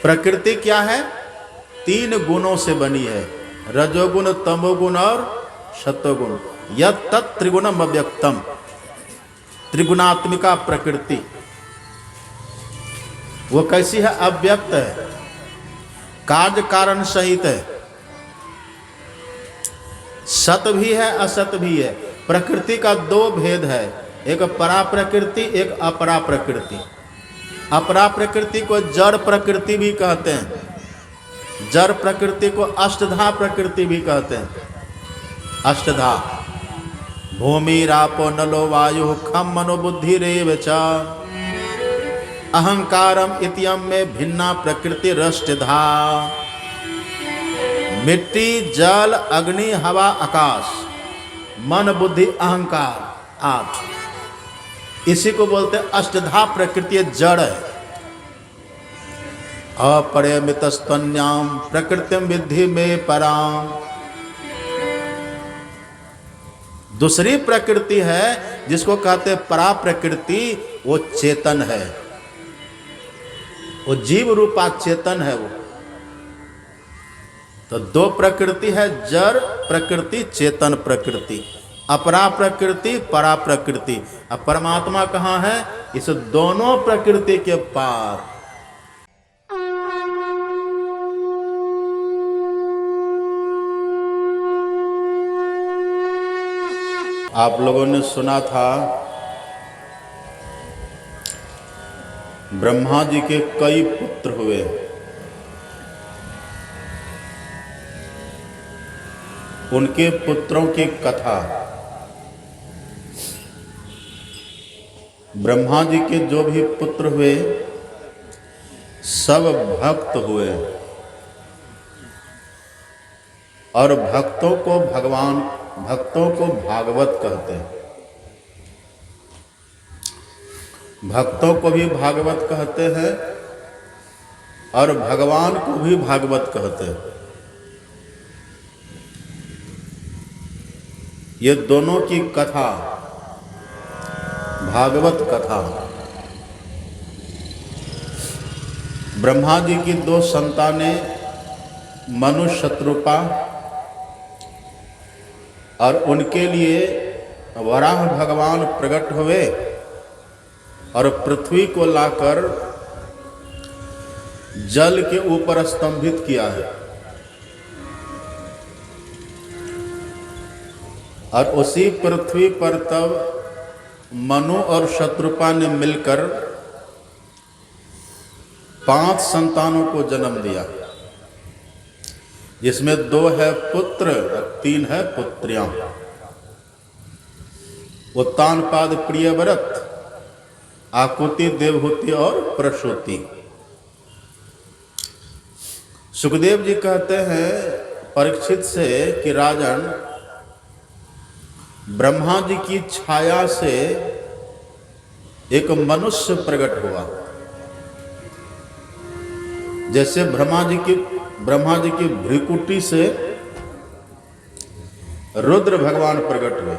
प्रकृति क्या है? 3 गुणों से बनी है, रजोगुण, तमोगुण और सत्वगुण। यत् तत् त्रिगुणम अव्यक्तम, त्रिगुणात्मिका प्रकृति। वो कैसी है? अव्यक्त है, कार्य कारण सहित है, सत भी है असत भी है। प्रकृति का 2 भेद है, एक परा प्रकृति, एक अपरा प्रकृति। अपरा प्रकृति को जड़ प्रकृति भी कहते हैं, जड़ प्रकृति को अष्टधा प्रकृति भी कहते हैं। अष्टधा भूमि रापो नलो वायु खम मनोबुद्धि रेव च अहंकारम इत्यम में भिन्ना प्रकृति रष्टधा। मिट्टी, जल, अग्नि, हवा, आकाश, मन, बुद्धि, अहंकार, 8। इसी को बोलते हैं अष्टधा प्रकृति, जड़ है। अपरिमितस्तन्याम प्रकृतिम विद्धि में पराम। दूसरी प्रकृति है जिसको कहते हैं परा प्रकृति, वो चेतन है, वो जीव रूपा चेतन है वो। तो 2 प्रकृति है, जड़ प्रकृति, चेतन प्रकृति। अपरा प्रकृति, परा प्रकृति। अब परमात्मा कहाँ है? इस दोनों प्रकृति के पार। आप लोगों ने सुना था ब्रह्मा जी के कई पुत्र हुए। उनके पुत्रों की कथा, ब्रह्मा जी के जो भी पुत्र हुए सब भक्त हुए, और भक्तों को भगवान, भक्तों को भागवत कहते हैं। भक्तों को भी भागवत कहते हैं और भगवान को भी भागवत कहते हैं। ये दोनों की कथा भागवत कथा। ब्रह्मा जी की 2 संतानें मनु, शत्रुपा, और उनके लिए वराह भगवान प्रकट हुए और पृथ्वी को लाकर जल के ऊपर स्तंभित किया है। और उसी पृथ्वी पर तब मनु और शत्रुपा ने मिलकर 5 संतानों को जन्म दिया, जिसमें 2 है पुत्र और 3 है पुत्रियां। उत्तानपाद, प्रियव्रत, आकुति, देवहूति और प्रसूति। सुखदेव जी कहते हैं परीक्षित से कि राजन, ब्रह्मा जी की छाया से एक मनुष्य प्रकट हुआ। जैसे ब्रह्मा जी की भ्रिकुटी से रुद्र भगवान प्रकट हुए,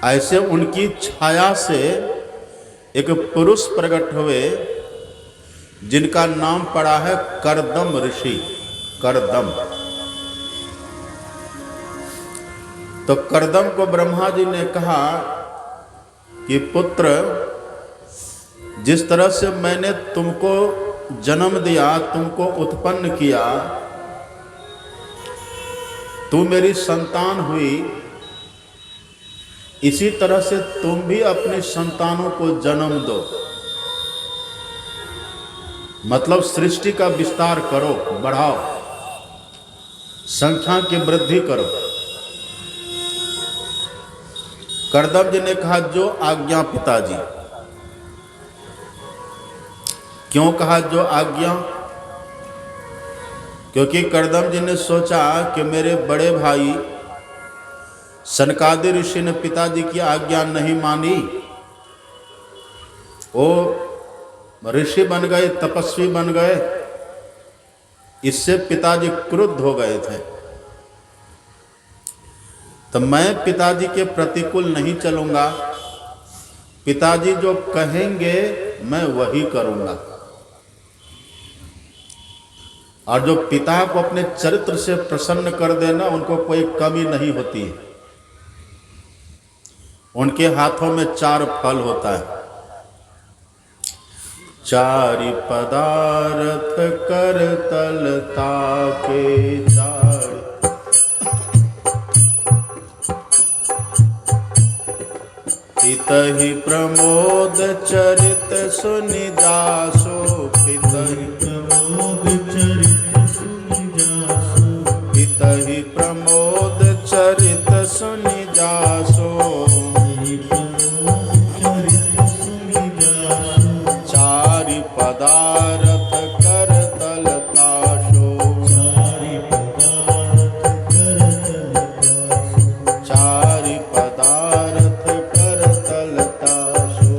ऐसे उनकी छाया से एक पुरुष प्रकट हुए जिनका नाम पड़ा है कर्दम ऋषि। कर्दम। तो कर्दम को ब्रह्मा जी ने कहा कि पुत्र, जिस तरह से मैंने तुमको जन्म दिया, तुमको उत्पन्न किया, तू मेरी संतान हुई, इसी तरह से तुम भी अपने संतानों को जन्म दो। मतलब सृष्टि का विस्तार करो, बढ़ाओ, संख्या की वृद्धि करो। कर्दम जी ने कहा जो आज्ञा पिताजी। क्यों कहा जो आज्ञा? क्योंकि कर्दम जी ने सोचा कि मेरे बड़े भाई सनकादि ऋषि ने पिताजी की आज्ञा नहीं मानी, वो ऋषि बन गए, तपस्वी बन गए, इससे पिताजी क्रुद्ध हो गए थे। तो मैं पिताजी के प्रतिकूल नहीं चलूंगा, पिताजी जो कहेंगे मैं वही करूंगा। और जो पिता को अपने चरित्र से प्रसन्न कर देना, उनको कोई कमी नहीं होती है। उनके हाथों में 4 फल होता है। 4 पदार्थ कर तलता के 4 पितहि प्रमोद चरित सुनि जासो। पितहि प्रमोद चरित सुनि जासो। पितहि प्रमोद चरित सुनि जासो। 4 पदार्थ कर तलताशो। 4 पदार्थ कर तलताशो।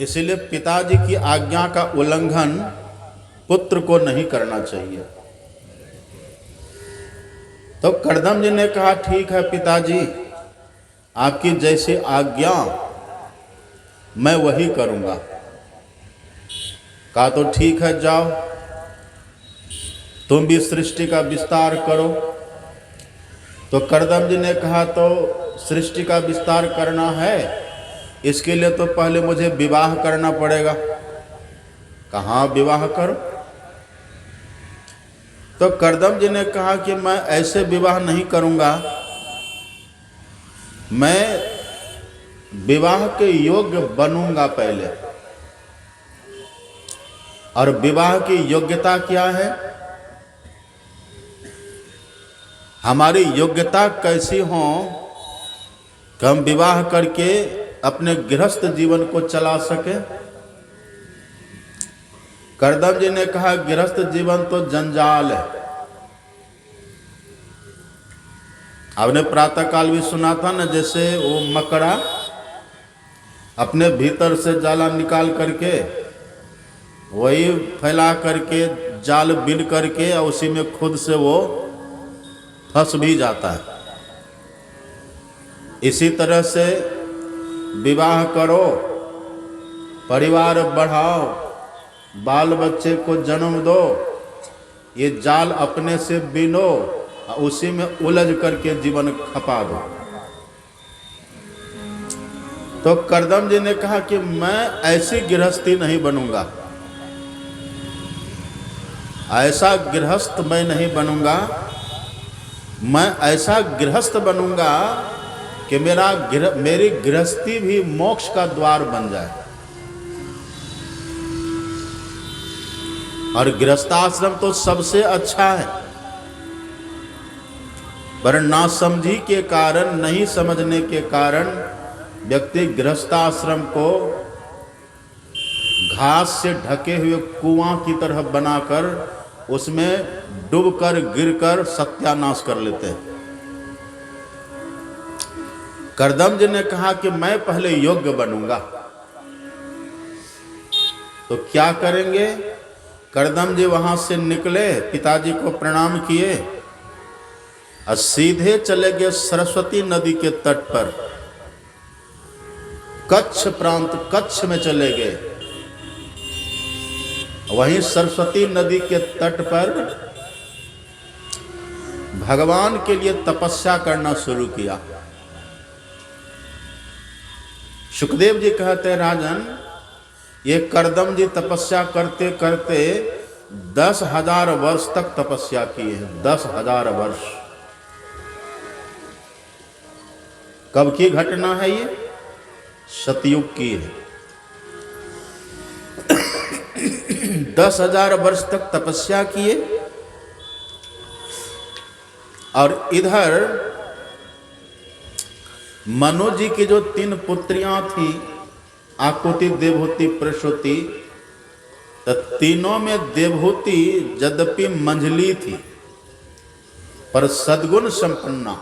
इसलिए पिताजी की आज्ञा का उल्लंघन पुत्र को नहीं करना चाहिए। तो कर्दम जी ने कहा ठीक है पिताजी, आपकी जैसी आज्ञा मैं वही करूंगा। कहा तो ठीक है, जाओ तुम भी सृष्टि का विस्तार करो। तो कर्दम जी ने कहा तो सृष्टि का विस्तार करना है, इसके लिए तो पहले मुझे विवाह करना पड़ेगा। कहाँ विवाह करो? तो कर्दम जी ने कहा कि मैं ऐसे विवाह नहीं करूंगा, मैं विवाह के योग्य बनूंगा पहले। और विवाह की योग्यता क्या है? हमारी योग्यता कैसी हो कि हम विवाह करके अपने गृहस्थ जीवन को चला सके। कर्दम जी ने कहा गृहस्थ जीवन तो जंजाल है। आपने प्रातः काल भी सुना था ना, जैसे वो मकड़ा अपने भीतर से जाला निकाल करके वही फैला करके जाल बिन करके और उसी में खुद से वो फंस भी जाता है। इसी तरह से विवाह करो, परिवार बढ़ाओ, बाल बच्चे को जन्म दो, ये जाल अपने से बिनो, उसी में उलझ करके जीवन खपा दो। तो कर्दम जी ने कहा कि मैं ऐसी गृहस्थी नहीं बनूंगा, ऐसा गृहस्थ मैं नहीं बनूंगा। मैं ऐसा गृहस्थ बनूंगा कि मेरी गृहस्थी भी मोक्ष का द्वार बन जाए। और गृहस्थाश्रम तो सबसे अच्छा है, पर नासमझी के कारण, नहीं समझने के कारण व्यक्ति गृहस्थाश्रम को घास से ढके हुए कुआं की तरह बनाकर उसमें डूबकर गिरकर सत्यानाश कर लेते हैं। कर्दम जी ने कहा कि मैं पहले योग्य बनूंगा। तो क्या करेंगे? कर्दम जी वहां से निकले, पिताजी को प्रणाम किए और सीधे चले गए सरस्वती नदी के तट पर। कच्छ प्रांत, कच्छ में चले गए। वहीं सरस्वती नदी के तट पर भगवान के लिए तपस्या करना शुरू किया। सुखदेव जी कहते हैं राजन, ये कर्दम जी तपस्या करते करते 10,000 वर्ष तक तपस्या किए हैं। 10,000 वर्ष। कब की घटना है ये? सतयुग की है। 10,000 वर्ष तक तपस्या किए। और इधर मनु जी की जो 3 पुत्रियां थी, आकुति, देवहूति, प्रसूति, तो तीनों में देवहूति यद्यपि मंझली थी पर सद्गुण संपन्ना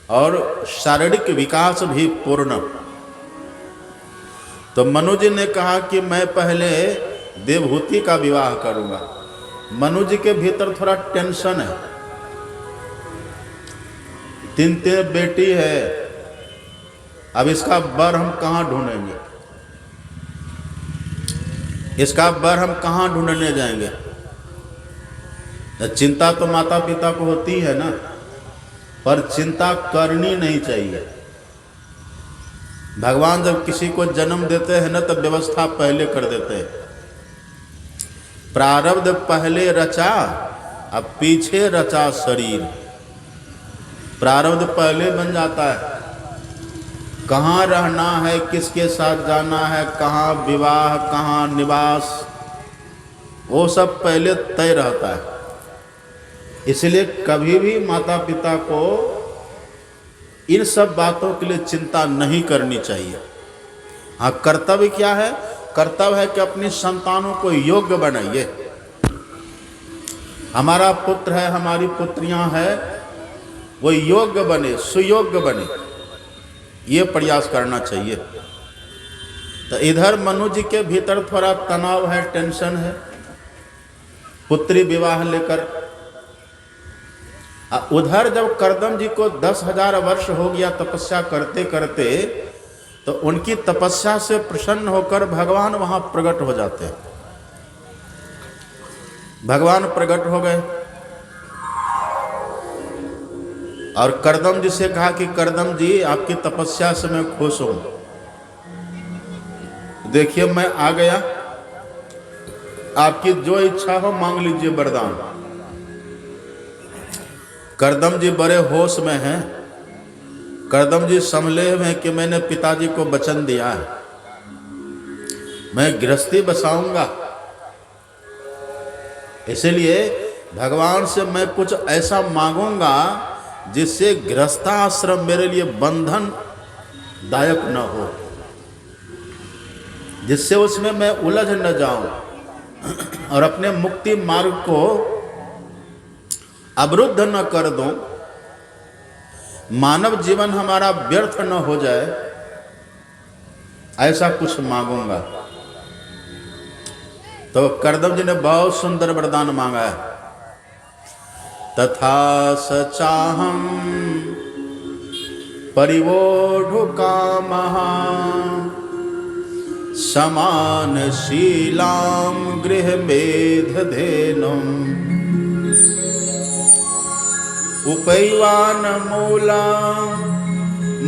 और शारीरिक विकास भी पूर्ण। तो मनु जी ने कहा कि मैं पहले देवहूति का विवाह करूंगा। मनु जी के भीतर थोड़ा टेंशन है। 3 बेटी है, अब इसका वर हम कहाँ ढूंढेंगे? इसका वर हम कहाँ ढूंढने जाएंगे? चिंता तो माता पिता को होती है ना, पर चिंता करनी नहीं चाहिए। भगवान जब किसी को जन्म देते हैं ना, तब व्यवस्था पहले कर देते हैं। प्रारब्ध पहले रचा, अब पीछे रचा शरीर। प्रारब्ध पहले बन जाता है, कहाँ रहना है, किसके साथ जाना है, कहाँ विवाह, कहाँ निवास, वो सब पहले तय रहता है। इसलिए कभी भी माता पिता को इन सब बातों के लिए चिंता नहीं करनी चाहिए। हाँ, कर्तव्य क्या है? कर्तव्य है कि अपनी संतानों को योग्य बनाइए। हमारा पुत्र है, हमारी पुत्रियां हैं, वो योग्य बने, सुयोग्य बने, ये प्रयास करना चाहिए। तो इधर मनु जी के भीतर थोड़ा तनाव है, टेंशन है, पुत्री विवाह लेकर। उधर जब कर्दम जी को 10,000 वर्ष हो गया तपस्या करते करते, तो उनकी तपस्या से प्रसन्न होकर भगवान वहां प्रकट हो जाते हैं। भगवान प्रकट हो गए और कर्दम जी से कहा कि कर्दम जी, आपकी तपस्या से मैं खुश हूं, देखिए मैं आ गया, आपकी जो इच्छा हो मांग लीजिए वरदान। कर्दम जी बड़े होश में हैं। कर्दम जी संभले हुए हैं कि मैंने पिताजी को वचन दिया है, मैं गृहस्थी बसाऊंगा, इसलिए भगवान से मैं कुछ ऐसा मांगूंगा जिससे गृहस्थाश्रम मेरे लिए बंधन दायक न हो, जिससे उसमें मैं उलझ न जाऊं और अपने मुक्ति मार्ग को अवरुद्ध न कर दूं, मानव जीवन हमारा व्यर्थ न हो जाए, ऐसा कुछ मांगूंगा। तो कर्दम जी ने बहुत सुंदर वरदान मांगा है। तथा सचाहम परिवोढ़ु कामः समान शीलाम गृह मेध धेनुम उपैवान मूलम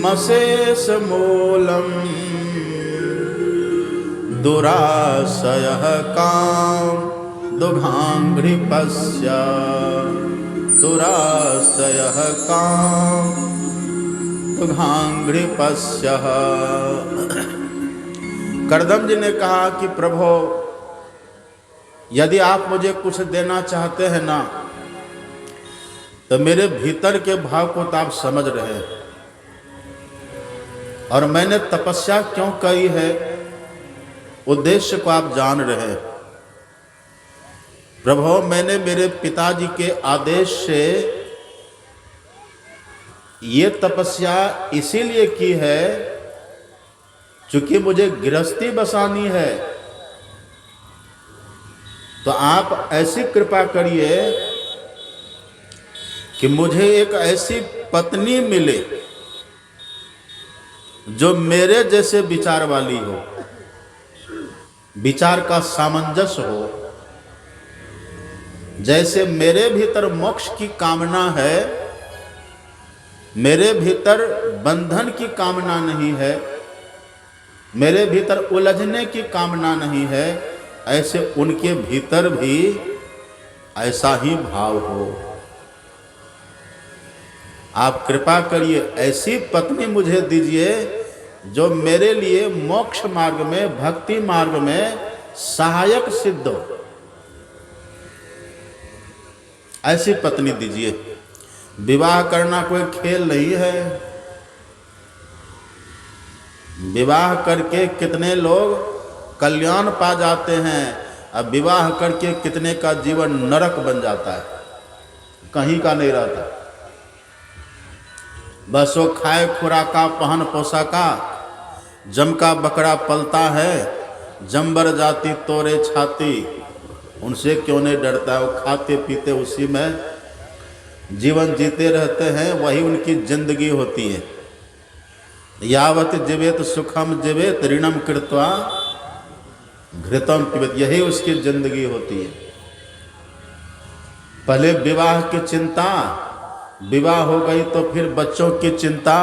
मशेष मूलम दुराशयः काम दुघांघ्रिपस्य दुराशयः काम दुघांघ्रिपस्य। कर्दम जी ने कहा कि प्रभु, यदि आप मुझे कुछ देना चाहते हैं ना, तो मेरे भीतर के भाव को तो आप समझ रहे हैं, और मैंने तपस्या क्यों करी है, उद्देश्य को आप जान रहे हैं। प्रभु, मैंने मेरे पिताजी के आदेश से ये तपस्या इसीलिए की है क्योंकि मुझे गृहस्थी बसानी है। तो आप ऐसी कृपा करिए कि मुझे एक ऐसी पत्नी मिले जो मेरे जैसे विचार वाली हो, विचार का सामंजस्य हो। जैसे मेरे भीतर मोक्ष की कामना है, मेरे भीतर बंधन की कामना नहीं है, मेरे भीतर उलझने की कामना नहीं है, ऐसे उनके भीतर भी ऐसा ही भाव हो। आप कृपा करिए, ऐसी पत्नी मुझे दीजिए जो मेरे लिए मोक्ष मार्ग में, भक्ति मार्ग में सहायक सिद्ध हो। ऐसी पत्नी दीजिए। विवाह करना कोई खेल नहीं है। विवाह करके कितने लोग कल्याण पा जाते हैं, अब विवाह करके कितने का जीवन नरक बन जाता है, कहीं का नहीं रहता। बस वो खाए खुराका, पहन पोशाका, जम का बकरा पलता है, जंबर जाति तोरे छाती, उनसे क्यों नहीं डरता है। वो खाते पीते उसी में जीवन जीते रहते हैं, वही उनकी जिंदगी होती है। यावत जीवेत सुखम जीवेत ऋणम कृत्वा घृतम पिबेत, यही उसकी जिंदगी होती है। पहले विवाह की चिंता, विवाह हो गई तो फिर बच्चों की चिंता,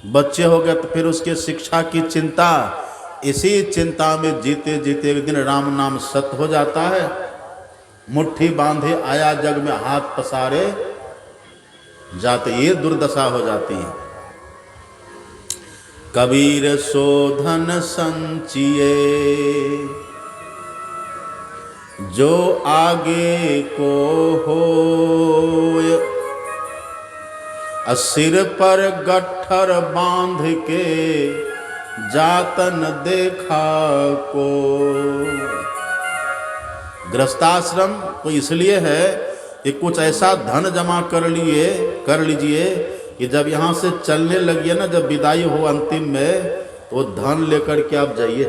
बच्चे हो गए तो फिर उसके शिक्षा की चिंता। इसी चिंता में जीते जीते एक दिन राम नाम सत्य हो जाता है। मुट्ठी बांधे आया जग में हाथ पसारे जाते, ये दुर्दशा हो जाती है। कबीर सो धन संचिए जो आगे को होय, सिर पर गट्ठर बांध के जातन देखा को। गृहस्थाश्रम तो इसलिए है कि कुछ ऐसा धन जमा कर लीजिए कि जब यहाँ से चलने लगिए ना, जब विदाई हो अंतिम में, तो धन लेकर के आप जाइए।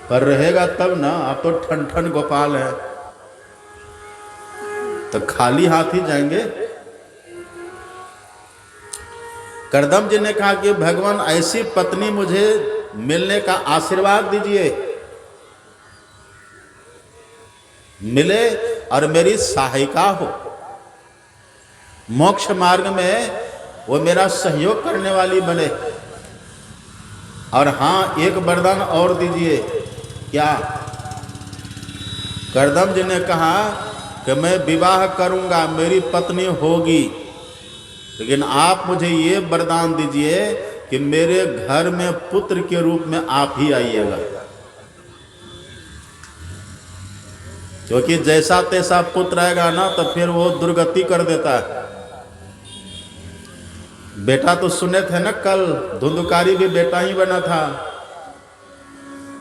पर रहेगा तब ना, आप तो ठन ठन गोपाल हैं, तो खाली हाथ ही जाएंगे। करदम जी ने कहा कि भगवान ऐसी पत्नी मुझे मिलने का आशीर्वाद दीजिए, मिले और मेरी सहायिका हो, मोक्ष मार्ग में वो मेरा सहयोग करने वाली बने। और हाँ, एक वरदान और दीजिए। क्या? करदम जी ने कहा कि मैं विवाह करूंगा, मेरी पत्नी होगी, लेकिन आप मुझे ये वरदान दीजिए कि मेरे घर में पुत्र के रूप में आप ही आइएगा। क्योंकि जैसा तैसा पुत्र आएगा ना, तो फिर वो दुर्गति कर देता है। बेटा तो सुने थे ना, कल धुंधकारी भी बेटा ही बना था।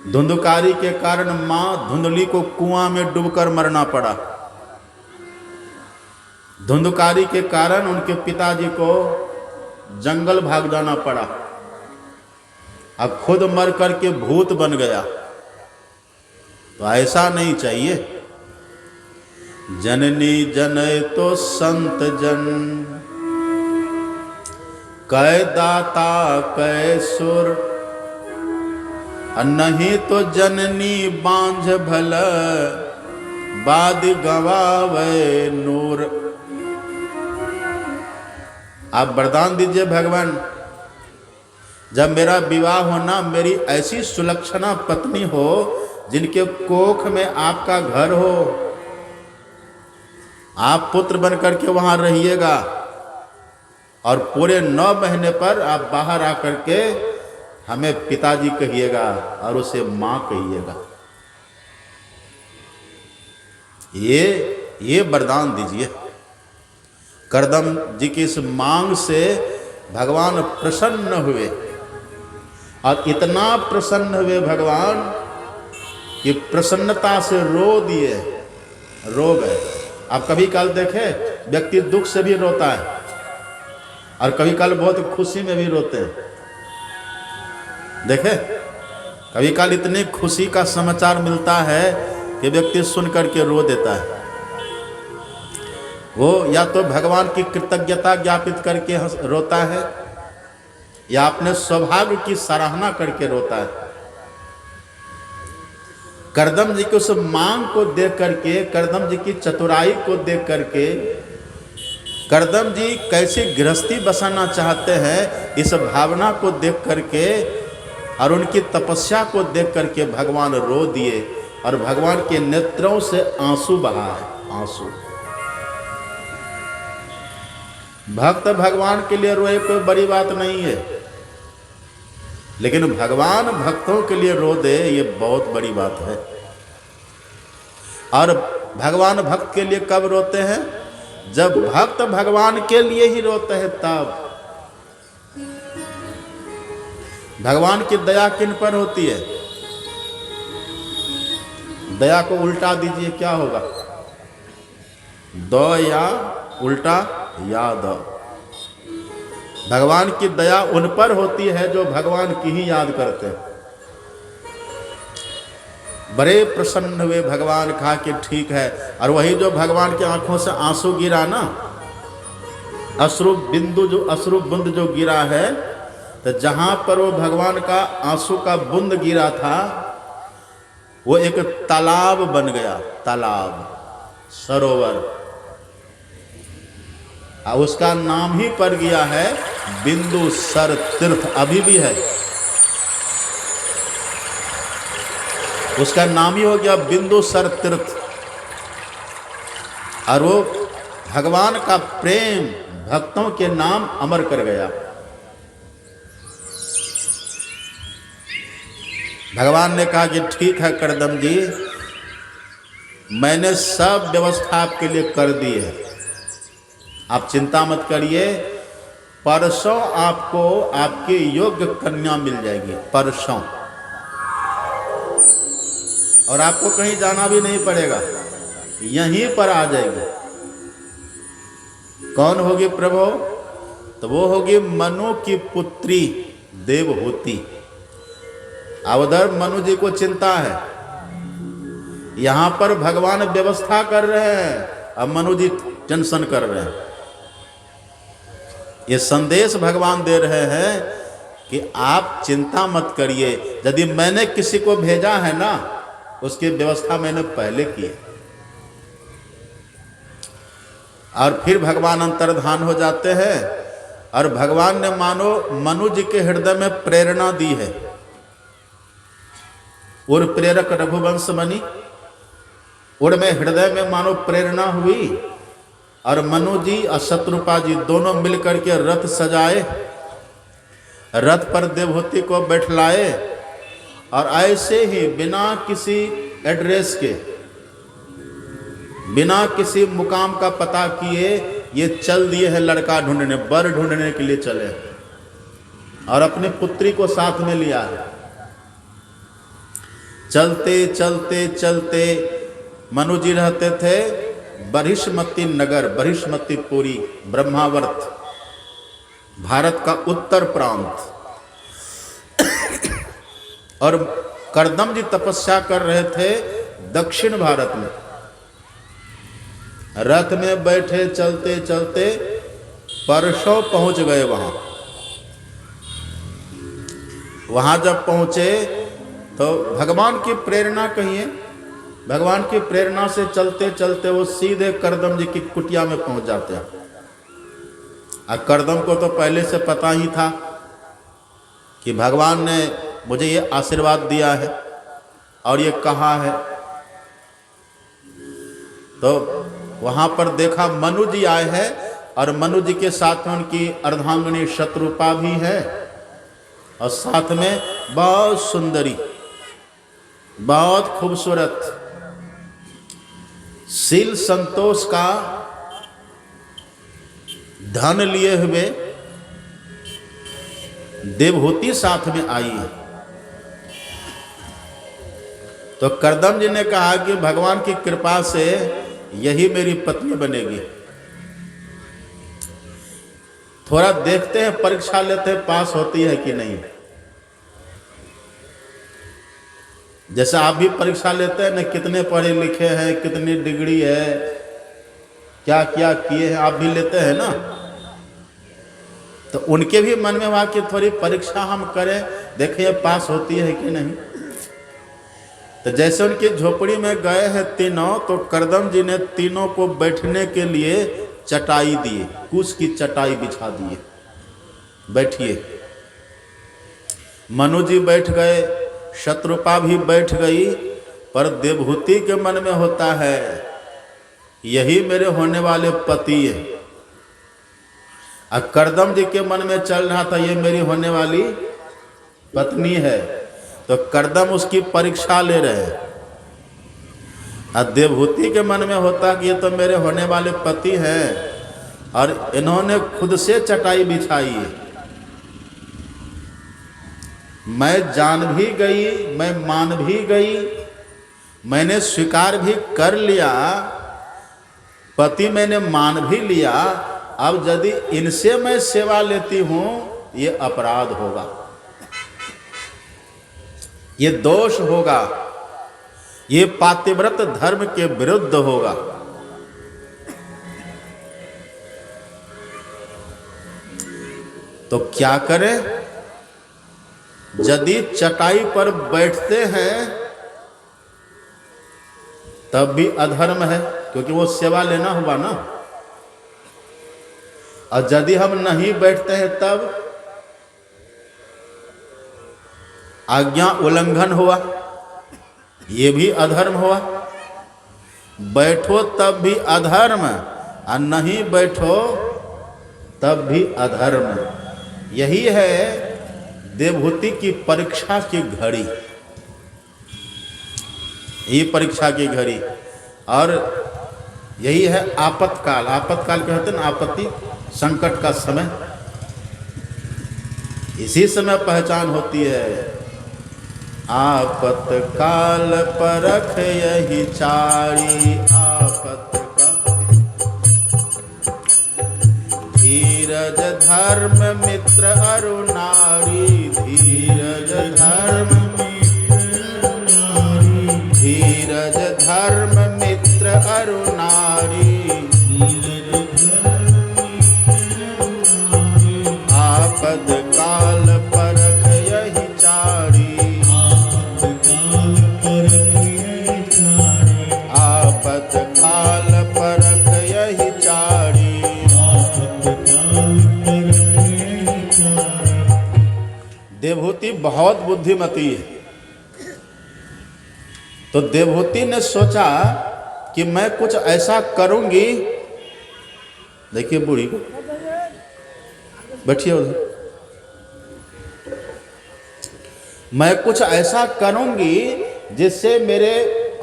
धुंधकारी के कारण मां धुंधली को कुआं में डूबकर मरना पड़ा। धुंधकारी के कारण उनके पिताजी को जंगल भाग जाना पड़ा। अब खुद मर करके भूत बन गया। तो ऐसा नहीं चाहिए। जननी जनय तो संत जन, कै दाता कै सुर, नहीं तो जननी बांझ भल, बाद गवावे नूर। आप वरदान दीजिए भगवान, जब मेरा विवाह होना, मेरी ऐसी सुलक्षणा पत्नी हो जिनके कोख में आपका घर हो, आप पुत्र बन करके वहां रहिएगा, और पूरे 9 महीने पर आप बाहर आकर के हमें पिताजी कहिएगा और उसे मां कहिएगा। ये वरदान दीजिए। करदम जी की इस मांग से भगवान प्रसन्न हुए, और इतना प्रसन्न हुए भगवान कि प्रसन्नता से रो दिए, रो गए। आप कभी काल देखे, व्यक्ति दुख से भी रोता है और कभी काल बहुत खुशी में भी रोते हैं। देखे, कभी काल इतनी खुशी का समाचार मिलता है कि व्यक्ति सुन करके रो देता है। वो या तो भगवान की कृतज्ञता ज्ञापित करके रोता है, या अपने सौभाग्य की सराहना करके रोता है। करदम जी की उस मांग को देख करके, करदम जी की चतुराई को देख करके, करदम जी कैसे गृहस्थी बसाना चाहते हैं, इस भावना को देख करके और उनकी तपस्या को देख करके भगवान रो दिए, और भगवान के नेत्रों से आंसू बहा है, आंसू। भक्त भगवान के लिए रोए कोई बड़ी बात नहीं है, लेकिन भगवान भक्तों के लिए रो दे, ये बहुत बड़ी बात है। और भगवान भक्त के लिए कब रोते हैं? जब भक्त भगवान के लिए ही रोते हैं तब। भगवान की दया किन पर होती है? दया को उल्टा दीजिए, क्या होगा? द या उल्टा याद। भगवान की दया उन पर होती है जो भगवान की ही याद करते हैं। बड़े प्रसन्न हुए, भगवान कहा कि ठीक है। और वही जो भगवान की आंखों से आंसू गिरा ना, अश्रु बूंद जो गिरा है, तो जहां पर वो भगवान का आंसू का बूंद गिरा था वो एक तालाब बन गया, तालाब, सरोवर। उसका नाम ही पड़ गया है बिंदुसर तीर्थ, अभी भी है। उसका नाम ही हो गया बिंदुसर तीर्थ। और वो भगवान का प्रेम भक्तों के नाम अमर कर गया। भगवान ने कहा कि ठीक है करदम जी, मैंने सब व्यवस्था आपके लिए कर दी है, आप चिंता मत करिए। परसों आपको आपकी योग्य कन्या मिल जाएगी, परसों। और आपको कहीं जाना भी नहीं पड़ेगा, यहीं पर आ जाएगी। कौन होगी प्रभु? तो वो होगी मनु की पुत्री देवहूति। अब उधर मनु जी को चिंता है, यहां पर भगवान व्यवस्था कर रहे हैं, अब मनु जी टेंशन कर रहे हैं। ये संदेश भगवान दे रहे हैं कि आप चिंता मत करिए, यदि मैंने किसी को भेजा है ना, उसकी व्यवस्था मैंने पहले की है। और फिर भगवान अंतर्धान हो जाते हैं। और भगवान ने मानो मनु जी के हृदय में प्रेरणा दी है। और प्रेरक रघुवंश बनी, उड़ में हृदय में मानो प्रेरणा हुई। और मनु जी और शत्रुपा जी दोनों मिलकर के रथ सजाए, रथ पर देवहूति को बैठलाए। और ऐसे ही बिना किसी एड्रेस के, बिना किसी मुकाम का पता किए, ये चल दिए हैं लड़का ढूंढने, वर ढूंढने के लिए चले। और अपनी पुत्री को साथ में लिया है। चलते चलते चलते मनु जी रहते थे बरिष्मती नगर, बरिष्मतीपुरी, ब्रह्मावर्त, भारत का उत्तर प्रांत। और करदम जी तपस्या कर रहे थे दक्षिण भारत में। रथ में बैठे चलते चलते परसों पहुंच गए वहां जब पहुंचे तो भगवान की प्रेरणा कहिए, भगवान की प्रेरणा से चलते चलते वो सीधे करदम जी की कुटिया में पहुंच जाते हैं। और करदम को तो पहले से पता ही था कि भगवान ने मुझे ये आशीर्वाद दिया है और ये कहा है। तो वहां पर देखा मनु जी आए हैं, और मनु जी के साथ में उनकी अर्धांगिनी शत्रुपा भी है, और साथ में बहुत सुंदरी, बहुत खूबसूरत, शील संतोष का धन लिए हुए देवहूति साथ में आई है। तो करदम जी ने कहा कि भगवान की कृपा से यही मेरी पत्नी बनेगी। थोड़ा देखते हैं, परीक्षा लेते हैं पास होती है कि नहीं। जैसे आप भी परीक्षा लेते हैं ना, कितने पढ़े लिखे हैं, कितनी डिग्री है, क्या क्या किए हैं, आप भी लेते हैं ना। तो उनके भी मन में हुआ कि थोड़ी परीक्षा हम करें, देखें पास होती है कि नहीं। तो जैसे उनकी झोपड़ी में गए हैं तीनों, तो करदम जी ने तीनों को बैठने के लिए चटाई दिए, कुश की चटाई बिछा दिए, बैठिए। मनु जी बैठ गए, शत्रुपा भी बैठ गई। पर देवहूति के मन में होता है यही मेरे होने वाले पति है। और करदम जी के मन में चल रहा था ये मेरी होने वाली पत्नी है। तो करदम उसकी परीक्षा ले रहे हैं। और देवहूति के मन में होता कि ये तो मेरे होने वाले पति हैं, और इन्होंने खुद से चटाई बिछाई है। मैं जान भी गई, मैं मान भी गई, मैंने स्वीकार भी कर लिया, पति मैंने मान भी लिया। अब यदि इनसे मैं सेवा लेती हूं, ये अपराध होगा, ये दोष होगा। ये पातिव्रत धर्म के विरुद्ध होगा। तो क्या करें? यदि चटाई पर बैठते हैं तब भी अधर्म है, क्योंकि वो सेवा लेना हुआ ना। और यदि हम नहीं बैठते हैं तब आज्ञा उल्लंघन हुआ, ये भी अधर्म हुआ। बैठो तब भी अधर्म और नहीं बैठो तब भी अधर्म। यही है देवहूति की परीक्षा की घड़ी, ये परीक्षा की घड़ी। और यही है आपत्काल। आपत्काल कहते हैं ना, आपत्ति संकट का समय। इसी समय पहचान होती है। आपत्काल परख यही चारी, आपत्काल धीरज धर्म मित्र अरु नारी, धीरज धर्म धीरज धर्म मित्र अरु नारी, आपद काल परख यही चारी, आपद काल परख यही चारी। देवहूति बहुत बुद्धिमती है। तो देवहूति ने सोचा कि मैं कुछ ऐसा करूंगी। देखिए बूढ़ी को, बैठिए उधर। मैं कुछ ऐसा करूंगी जिससे मेरे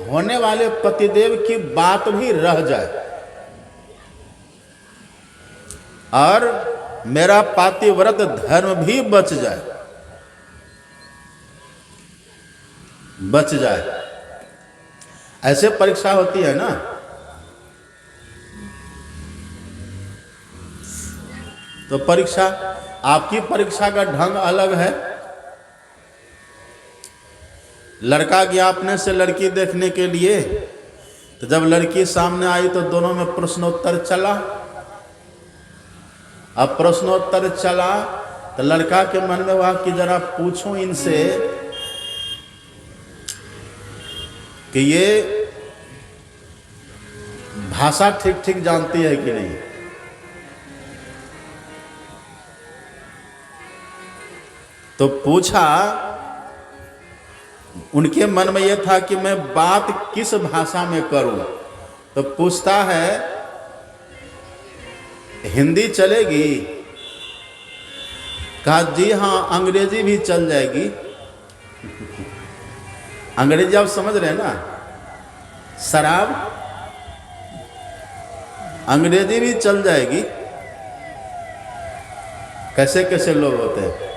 होने वाले पतिदेव की बात भी रह जाए और मेरा पातिव्रत धर्म भी बच जाए। ऐसे परीक्षा होती है ना। तो परीक्षा, आपकी परीक्षा का ढंग अलग है। लड़का गया अपने से लड़की देखने के लिए, तो जब लड़की सामने आई तो दोनों में प्रश्नोत्तर चला। अब प्रश्नोत्तर चला तो लड़का के मन में हुआ कि जरा पूछूं इनसे कि ये भाषा ठीक ठीक जानती है कि नहीं। तो पूछा, उनके मन में यह था कि मैं बात किस भाषा में करूं। तो पूछता है, हिंदी चलेगी? कहा जी हाँ, अंग्रेजी भी चल जाएगी। अंग्रेजी आप समझ रहे हैं ना, शराब, अंग्रेजी भी चल जाएगी। कैसे कैसे लोग होते हैं।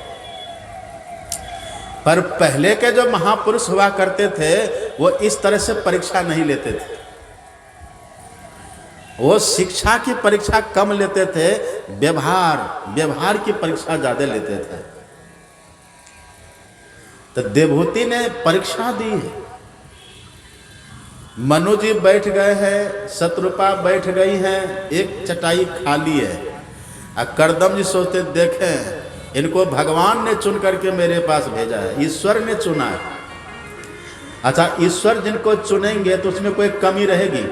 पर पहले के जो महापुरुष हुआ करते थे वो इस तरह से परीक्षा नहीं लेते थे। वो शिक्षा की परीक्षा कम लेते थे, व्यवहार की परीक्षा ज्यादा लेते थे। तो देवहूति ने परीक्षा दी है। मनु जी बैठ गए हैं, शत्रुपा बैठ गई हैं, एक चटाई खाली है। और करदम जी सोचते, देखें इनको भगवान ने चुन करके मेरे पास भेजा है, ईश्वर ने चुना है। अच्छा, ईश्वर जिनको चुनेंगे तो उसमें कोई कमी रहेगी?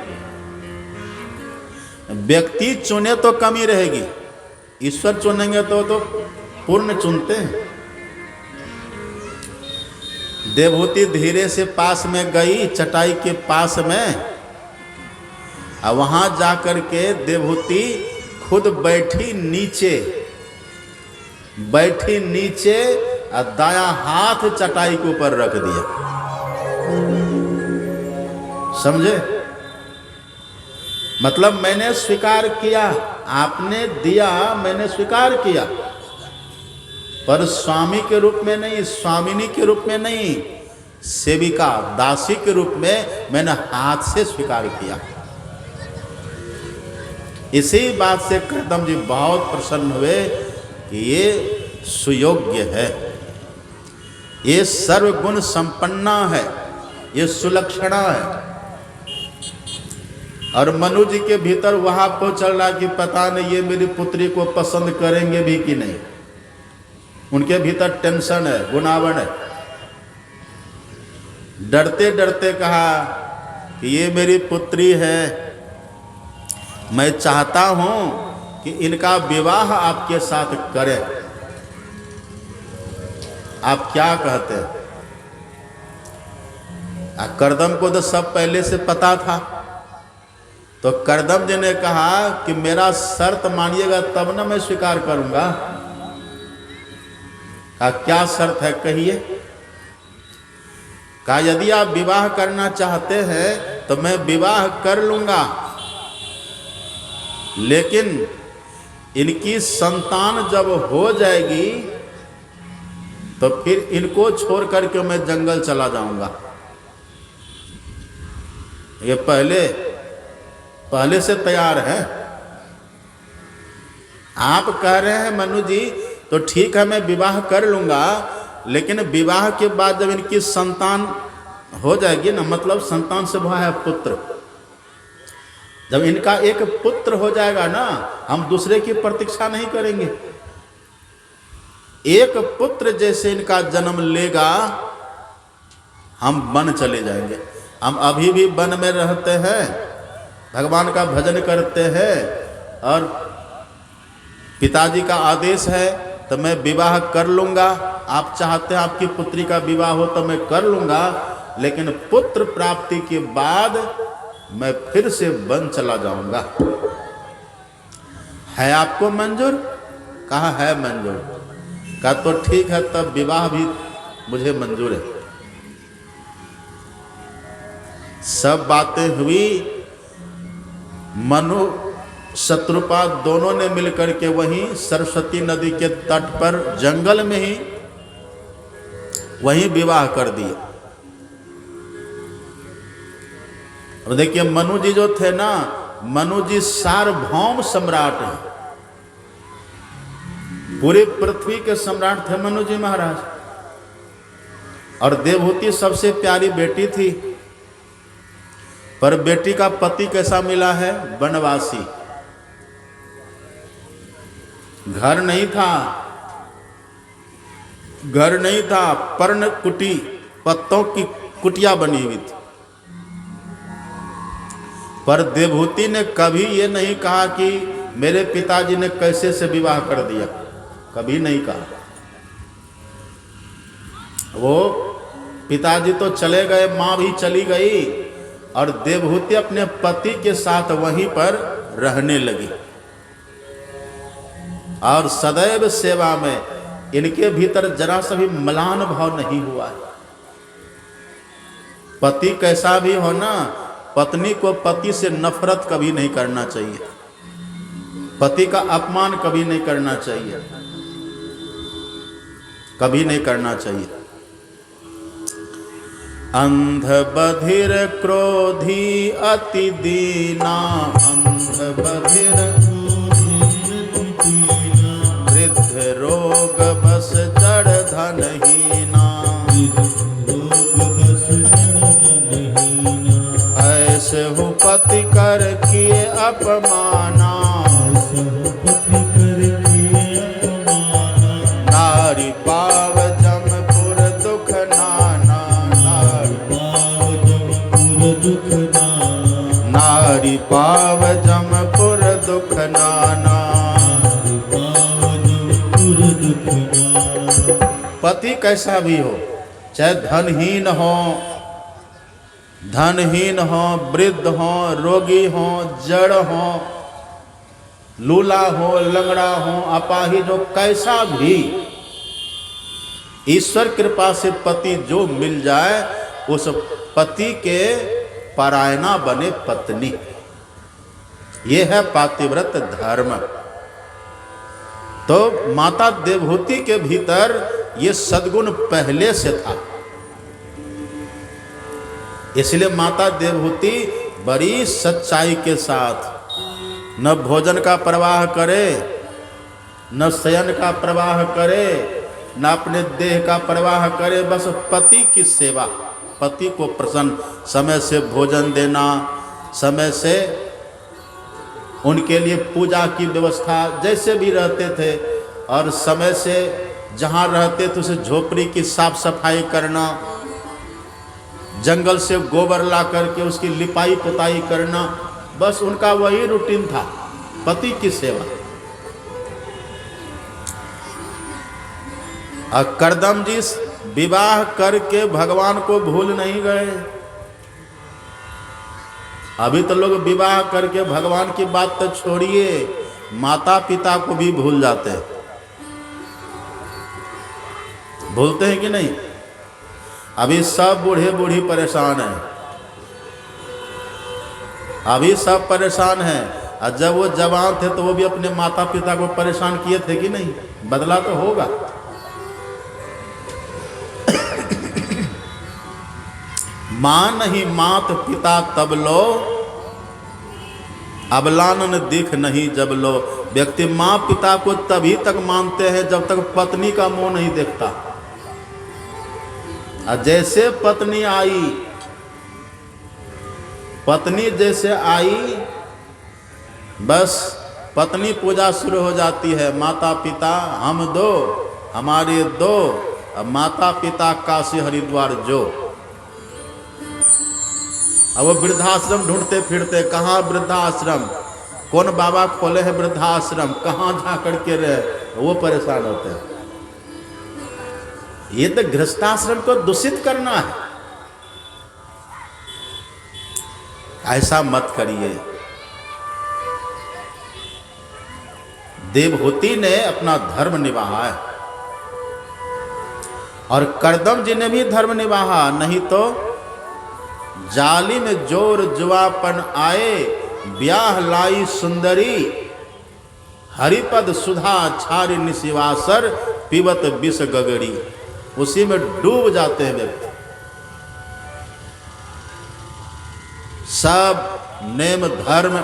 व्यक्ति चुने तो कमी रहेगी, ईश्वर चुनेंगे तो पूर्ण चुनते हैं। देवहूति धीरे से पास में गई, चटाई के पास में, और वहां जाकर के देवहूति खुद बैठी नीचे और दायां हाथ चटाई के ऊपर रख दिया। समझे? मतलब मैंने स्वीकार किया, आपने दिया, मैंने स्वीकार किया, पर स्वामी के रूप में नहीं, स्वामिनी के रूप में नहीं, सेविका दासी के रूप में मैंने हाथ से स्वीकार किया। इसी बात से करदम जी बहुत प्रसन्न हुए कि ये सुयोग्य है, ये सर्वगुण संपन्ना है, ये सुलक्षणा है। और मनु जी के भीतर वहां पर चल रहा कि पता नहीं ये मेरी पुत्री को पसंद करेंगे भी कि नहीं। उनके भीतर टेंशन है, गुनावन है। डरते डरते कहा कि ये मेरी पुत्री है, मैं चाहता हूं कि इनका विवाह आपके साथ करें, आप क्या कहते हैं? करदम को तो सब पहले से पता था, तो करदम जी ने कहा कि मेरा शर्त मानिएगा तब ना मैं स्वीकार करूंगा। कहा क्या शर्त है कहिए? कहा यदि आप विवाह करना चाहते हैं तो मैं विवाह कर लूंगा, लेकिन इनकी संतान जब हो जाएगी तो फिर इनको छोड़ करके मैं जंगल चला जाऊंगा। ये पहले से तैयार है। आप कह रहे हैं मनु जी तो ठीक है मैं विवाह कर लूंगा, लेकिन विवाह के बाद जब इनकी संतान हो जाएगी ना, मतलब संतान से हुआ है पुत्र, जब इनका एक पुत्र हो जाएगा ना, हम दूसरे की प्रतीक्षा नहीं करेंगे। एक पुत्र जैसे इनका जन्म लेगा हम वन चले जाएंगे। हम अभी भी वन में रहते हैं, भगवान का भजन करते हैं, और पिताजी का आदेश है तो मैं विवाह कर लूंगा। आप चाहते हैं आपकी पुत्री का विवाह हो तो मैं कर लूंगा, लेकिन पुत्र प्राप्ति के बाद मैं फिर से वन चला जाऊंगा। है आपको मंजूर? कहा है मंजूर। कहा तो ठीक है, तब विवाह भी मुझे मंजूर है। सब बातें हुई। मनु शत्रुपा दोनों ने मिलकर के वहीं सरस्वती नदी के तट पर जंगल में ही वहीं विवाह कर दिए। अब देखिए मनु जी जो थे ना, मनु जी सार्वभौम सम्राट हैं, पूरी पृथ्वी के सम्राट थे मनु जी महाराज। और देवहूति सबसे प्यारी बेटी थी, पर बेटी का पति कैसा मिला है? वनवासी। घर नहीं था, पर्ण कुटी, पत्तों की कुटिया बनी हुई थी। पर देवहूति ने कभी ये नहीं कहा कि मेरे पिताजी ने कैसे से विवाह कर दिया, कभी नहीं कहा। वो पिताजी तो चले गए, मां भी चली गई, और देवहूति अपने पति के साथ वहीं पर रहने लगी। और सदैव सेवा में इनके भीतर जरा सा भी म्लान भाव नहीं हुआ है। पति कैसा भी हो ना, पत्नी को पति से नफरत कभी नहीं करना चाहिए, पति का अपमान कभी नहीं करना चाहिए, कभी नहीं करना चाहिए। अंध बधिर क्रोधी अति दीना, अंध बधिर वृद्ध रोग बस जड़ धनहीना, ऐसे हो पति कर किए अपमाना, नारी पाव जमपुर दुख नाना, नारी पाव जमपुर दुख नाना। पति कैसा भी हो, चाहे धनहीन हो, वृद्ध हो, रोगी हो, जड़ हो, लूला हो, लंगड़ा हो, अपाहिज हो, कैसा भी, ईश्वर कृपा से पति जो मिल जाए उस पति के परायणा बने पत्नी। ये है पातिव्रत धर्म। तो माता देवहूति के भीतर ये सद्गुण पहले से था, इसलिए माता देवहूति बड़ी सच्चाई के साथ न भोजन का प्रवाह करे, न शयन का प्रवाह करे, न अपने देह का प्रवाह करे, बस पति की सेवा। पति को प्रसन्न, समय से भोजन देना, समय से उनके लिए पूजा की व्यवस्था, जैसे भी रहते थे, और समय से जहाँ रहते थे उसे झोपड़ी की साफ सफाई करना, जंगल से गोबर ला करके उसकी लिपाई पुताई करना, बस उनका वही रूटीन था, पति की सेवा। और करदम जी विवाह करके भगवान को भूल नहीं गए। अभी तो लोग विवाह करके भगवान की बात तो छोड़िए, माता पिता को भी भूल जाते हैं। भूलते हैं कि नहीं? अभी सब बूढ़े बूढ़ी परेशान हैं, अभी सब परेशान हैं। और जब वो जवान थे तो वो भी अपने माता पिता को परेशान किए थे कि नहीं? बदला तो होगा। मां नहीं मात पिता तब लो, अबलानन दिख नहीं जब लो। व्यक्ति मां पिता को तभी तक मानते हैं जब तक पत्नी का मुंह नहीं देखता। और जैसे पत्नी आई, पत्नी जैसे आई, बस पत्नी पूजा शुरू हो जाती है। माता पिता हम दो, हमारे दो, अब माता पिता काशी हरिद्वार जो। अब वो वृद्धाश्रम ढूंढते फिरते, कहाँ वृद्धाश्रम, कौन बाबा खोले हैं वृद्धाश्रम, कहाँ जा करके रहे, वो परेशान होते हैं। ये तो गृहस्थाश्रम को दूषित करना है, ऐसा मत करिए। देवहूति ने अपना धर्म निभाया है और करदम जी ने भी धर्म निभाया, नहीं तो जाली में जोर जुआपन आए, ब्याह लाई सुंदरी, हरिपद सुधा छारी निशिवासर, पीवत विष गगड़ी। उसी में डूब जाते हैं व्यक्ति। सब नेम धर्म,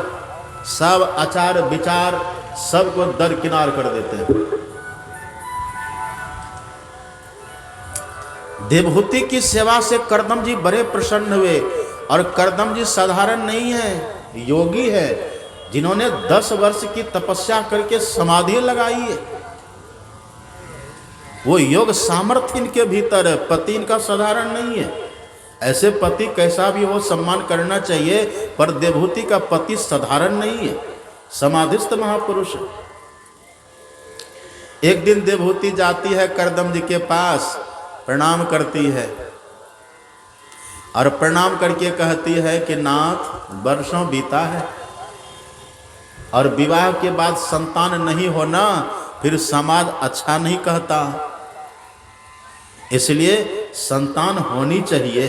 सब आचार विचार, सबको दरकिनार कर देते हैं। देवहूति की सेवा से करदम जी बड़े प्रसन्न हुए। और करदम जी साधारण नहीं है, योगी है, जिन्होंने 10 वर्ष की तपस्या करके समाधि लगाई है। वो योग सामर्थ्य इनके भीतर है। पति इनका साधारण नहीं है। ऐसे पति कैसा भी हो सम्मान करना चाहिए, पर देवहूति का पति साधारण नहीं है, समाधिस्थ महापुरुष है। एक दिन देवहूति जाती है करदम जी के पास, प्रणाम करती है और प्रणाम करके कहती है कि नाथ, वर्षों बीता है और विवाह के बाद संतान नहीं होना फिर समाज अच्छा नहीं कहता, इसलिए संतान होनी चाहिए।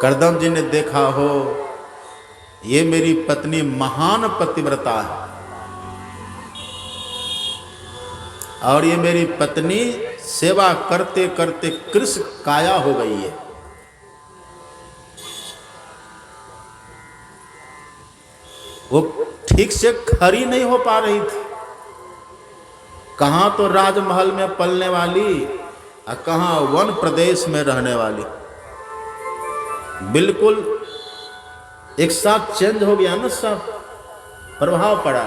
करदम जी ने देखा हो ये मेरी पत्नी महान पतिव्रता है और ये मेरी पत्नी सेवा करते करते कृष्ण काया हो गई है। वो ठीक से खड़ी नहीं हो पा रही थी। कहां तो राजमहल में पलने वाली और कहां वन प्रदेश में रहने वाली, बिल्कुल एक साथ चेंज हो गया ना, सब प्रभाव पड़ा।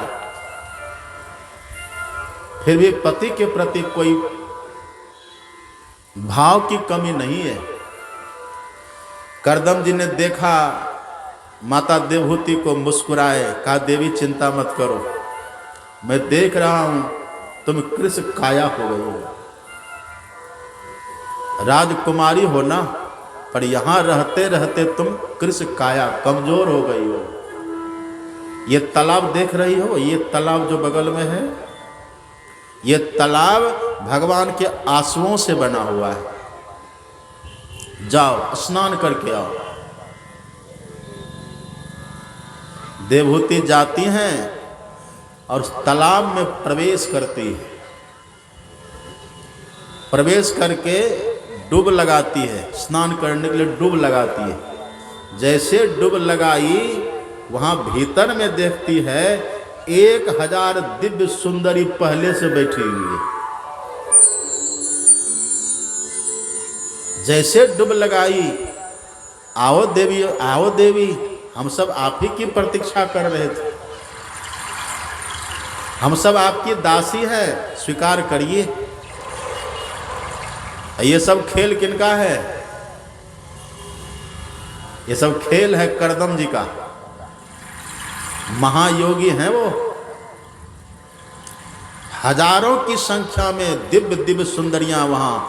फिर भी पति के प्रति कोई भाव की कमी नहीं है। करदम जी ने देखा माता देवहूति को, मुस्कुराए, कहा देवी चिंता मत करो, मैं देख रहा हूं तुम कृष्ण काया हो गई हो। राजकुमारी हो ना, पर यहां रहते रहते तुम कृष्ण काया कमजोर हो गई हो। ये तालाब देख रही हो, ये तालाब जो बगल में है, ये तालाब भगवान के आंसुओं से बना हुआ है, जाओ स्नान करके आओ। देवहूति जाती हैं और तालाब में प्रवेश करती है, प्रवेश करके डूब लगाती है, स्नान करने के लिए डूब लगाती है। जैसे डूब लगाई, वहां भीतर में देखती है 1000 दिव्य सुंदरी पहले से बैठी हुई है। जैसे डुब लगाई, आओ देवी आओ देवी, हम सब आप ही की प्रतीक्षा कर रहे थे, हम सब आपकी दासी है, स्वीकार करिए। ये सब खेल किनका है? ये सब खेल है करदम जी का। महायोगी हैं वो, हजारों की संख्या में दिव्य दिव्य सुंदरियां वहां,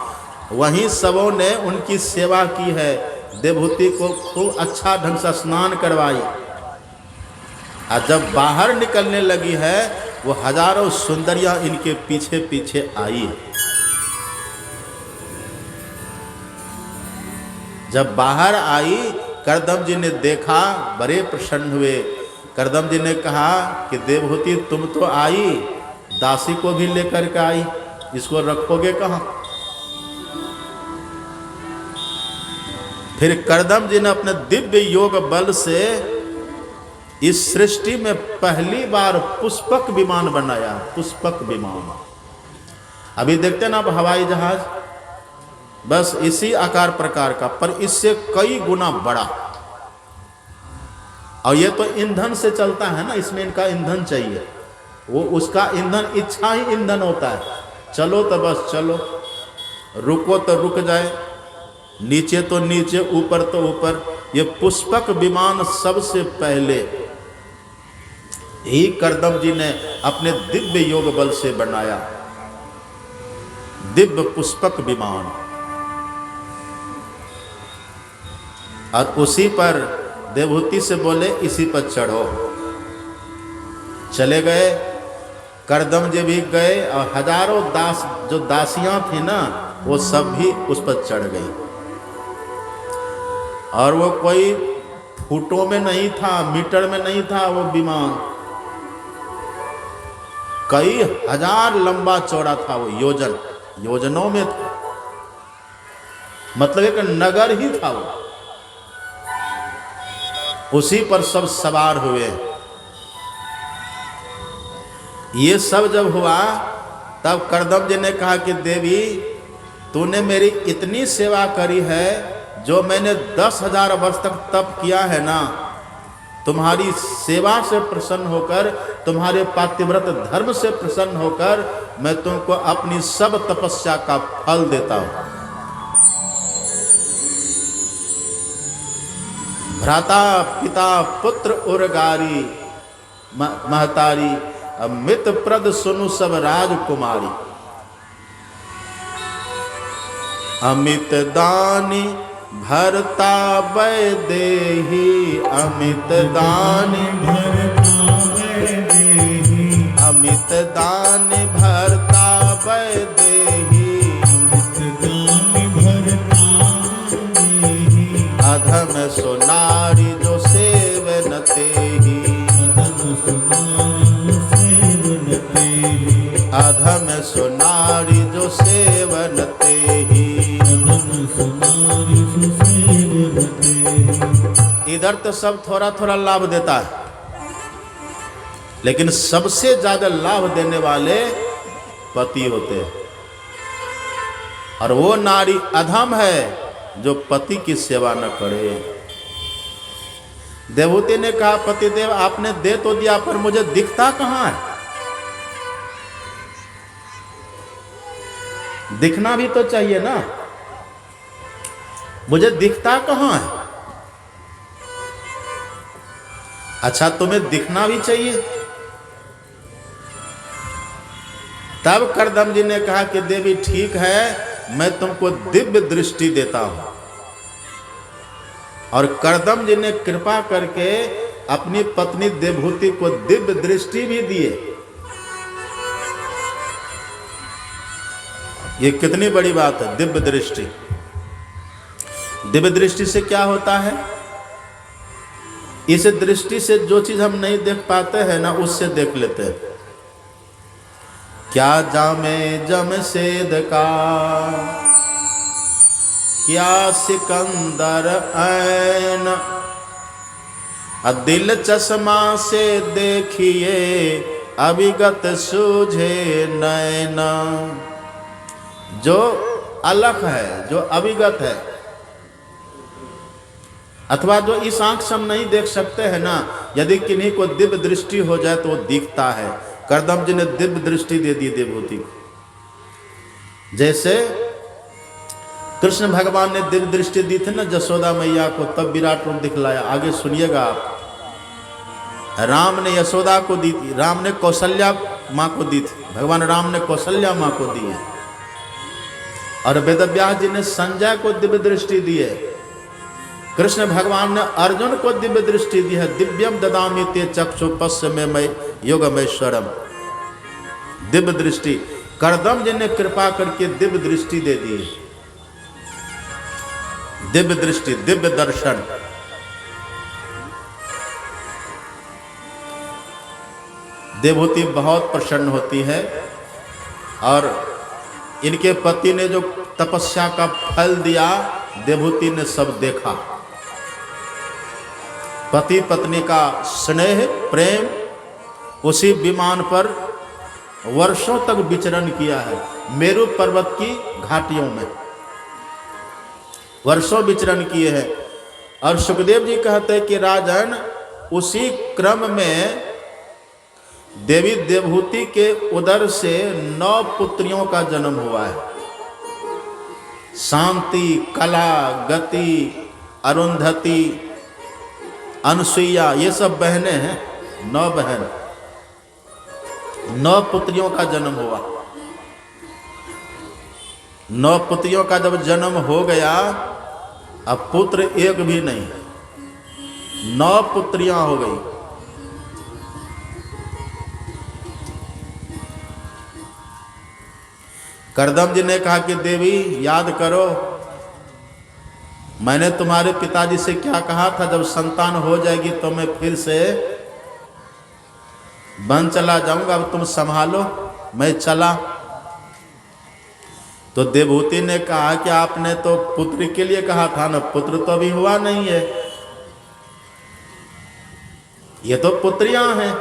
वहीं सबों ने उनकी सेवा की है। देवहूति को खूब अच्छा ढंग से स्नान करवाई, और जब बाहर निकलने लगी है वो हजारों सुंदरियां इनके पीछे पीछे आई। जब बाहर आई, करदम जी ने देखा, बड़े प्रसन्न हुए। करदम जी ने कहा कि देवहूति तुम तो आई, दासी को भी लेकर के आई, इसको रखोगे कहाँ? फिर करदम जी ने अपने दिव्य योग बल से इस सृष्टि में पहली बार पुष्पक विमान बनाया। पुष्पक विमान, अभी देखते ना आप हवाई जहाज, बस इसी आकार प्रकार का, पर इससे कई गुना बड़ा। और ये तो ईंधन से चलता है ना, इसमें इनका ईंधन चाहिए, वो उसका ईंधन इच्छा ही ईंधन होता है। चलो तो बस चलो, रुको तो रुक जाए, नीचे तो नीचे, ऊपर तो ऊपर। ये पुष्पक विमान सबसे पहले ही करदम जी ने अपने दिव्य योग बल से बनाया, दिव्य पुष्पक विमान। और उसी पर देवहूति से बोले इसी पर चढ़ो। चले गए, करदम जी भी गए, और हजारों दास जो दासियां थी ना, वो सब भी उस पर चढ़ गई। और वो कोई फुटों में नहीं था, मीटर में नहीं था, वो विमान कई हजार लंबा चौड़ा था, वो योजनों में था, मतलब एक नगर ही था वो। उसी पर सब सवार हुए। ये सब जब हुआ, तब करदम जी ने कहा कि देवी तूने मेरी इतनी सेवा करी है, जो मैंने 10,000 वर्ष तक तप किया है ना, तुम्हारी सेवा से प्रसन्न होकर, तुम्हारे पातिव्रत धर्म से प्रसन्न होकर, मैं तुमको अपनी सब तपस्या का फल देता हूं। भ्राता पिता पुत्र उर्गारी महतारी, अमित प्रद सुनु सब राजकुमारी। अमित दानी भरता वैदेही, अमित दानी भरता वैदेही, अमित दानी भरता वैदेही, अमित दानी भरता वैदेही। अधम सुनारी जो सेवन तेही, अधम सुनारी सेवन तेही, अधम सुनारी जो सेवन तेही, अधम सुनारी जो सेवन तेही। इधर तो सब थोड़ा थोड़ा लाभ देता है, लेकिन सबसे ज्यादा लाभ देने वाले पति होते हैं। और वो नारी अधम है जो पति की सेवा न करे। देवहूति ने कहा पतिदेव आपने दे तो दिया, पर मुझे दिखता कहां है? दिखना भी तो चाहिए ना, मुझे दिखता कहां है? अच्छा तुम्हें दिखना भी चाहिए। तब करदम जी ने कहा कि देवी ठीक है, मैं तुमको दिव्य दृष्टि देता हूं। और करदम जी ने कृपा करके अपनी पत्नी देवहूति को दिव्य दृष्टि भी दिए। ये कितनी बड़ी बात है, दिव्य दृष्टि। दिव्य दृष्टि से क्या होता है? इस दृष्टि से जो चीज हम नहीं देख पाते हैं ना, उससे देख लेते हैं। क्या जामे जमशेद का, क्या सिकंदर ऐन, दिल चश्मा से देखिए अभिगत सूझे नैना। जो अलग है, जो अविगत है, अथवा जो इस आंख से हम नहीं देख सकते हैं ना, यदि किन्हीं को दिव्य दृष्टि हो जाए तो वो दिखता है। करदम जी ने दिव्य दृष्टि दे दी देवहूति को। जैसे कृष्ण भगवान ने दिव्य दृष्टि दी थी ना जसोदा मैया को, तब विराट रूप दिखलाया। आगे सुनिएगा आप। राम ने यशोदा को दी थी, राम ने कौशल्या माँ को दी थी, भगवान राम ने कौशल्या माँ को दी है। और वेदव्यास जी ने संजय को दिव्य दृष्टि दी है। कृष्ण भगवान ने अर्जुन को दिव्य दृष्टि दी है। दिव्यम ददामि ते चक्षुपस्य में मैं योगमेश्वरम, दिव्य दृष्टि। करदम जी ने कृपा करके दिव्य दृष्टि दे दी, दिव्य दृष्टि, दिव्य दर्शन। देवहूति बहुत प्रसन्न होती है और इनके पति ने जो तपस्या का फल दिया देवहूति ने सब देखा। पति पत्नी का स्नेह प्रेम उसी विमान पर वर्षों तक विचरण किया है। मेरु पर्वत की घाटियों में वर्षों विचरण किए हैं। और सुखदेव जी कहते हैं कि राजन, उसी क्रम में देवी देवहूति के उदर से 9 पुत्रियों का जन्म हुआ है। शांति, कला, गति, अरुंधति, अनसुईया, ये सब बहनें हैं। 9 बहन, 9 पुत्रियों का जन्म हुआ। 9 पुत्रियों का जब जन्म हो गया, अब पुत्र एक भी नहीं, 9 पुत्रियां हो गई। करदम जी ने कहा कि देवी याद करो, मैंने तुम्हारे पिताजी से क्या कहा था, जब संतान हो जाएगी तो मैं फिर से वन चला जाऊंगा, अब तुम संभालो, मैं चला। तो देवहूति ने कहा कि आपने तो पुत्र के लिए कहा था ना, पुत्र तो अभी हुआ नहीं है, ये तो पुत्रियां हैं।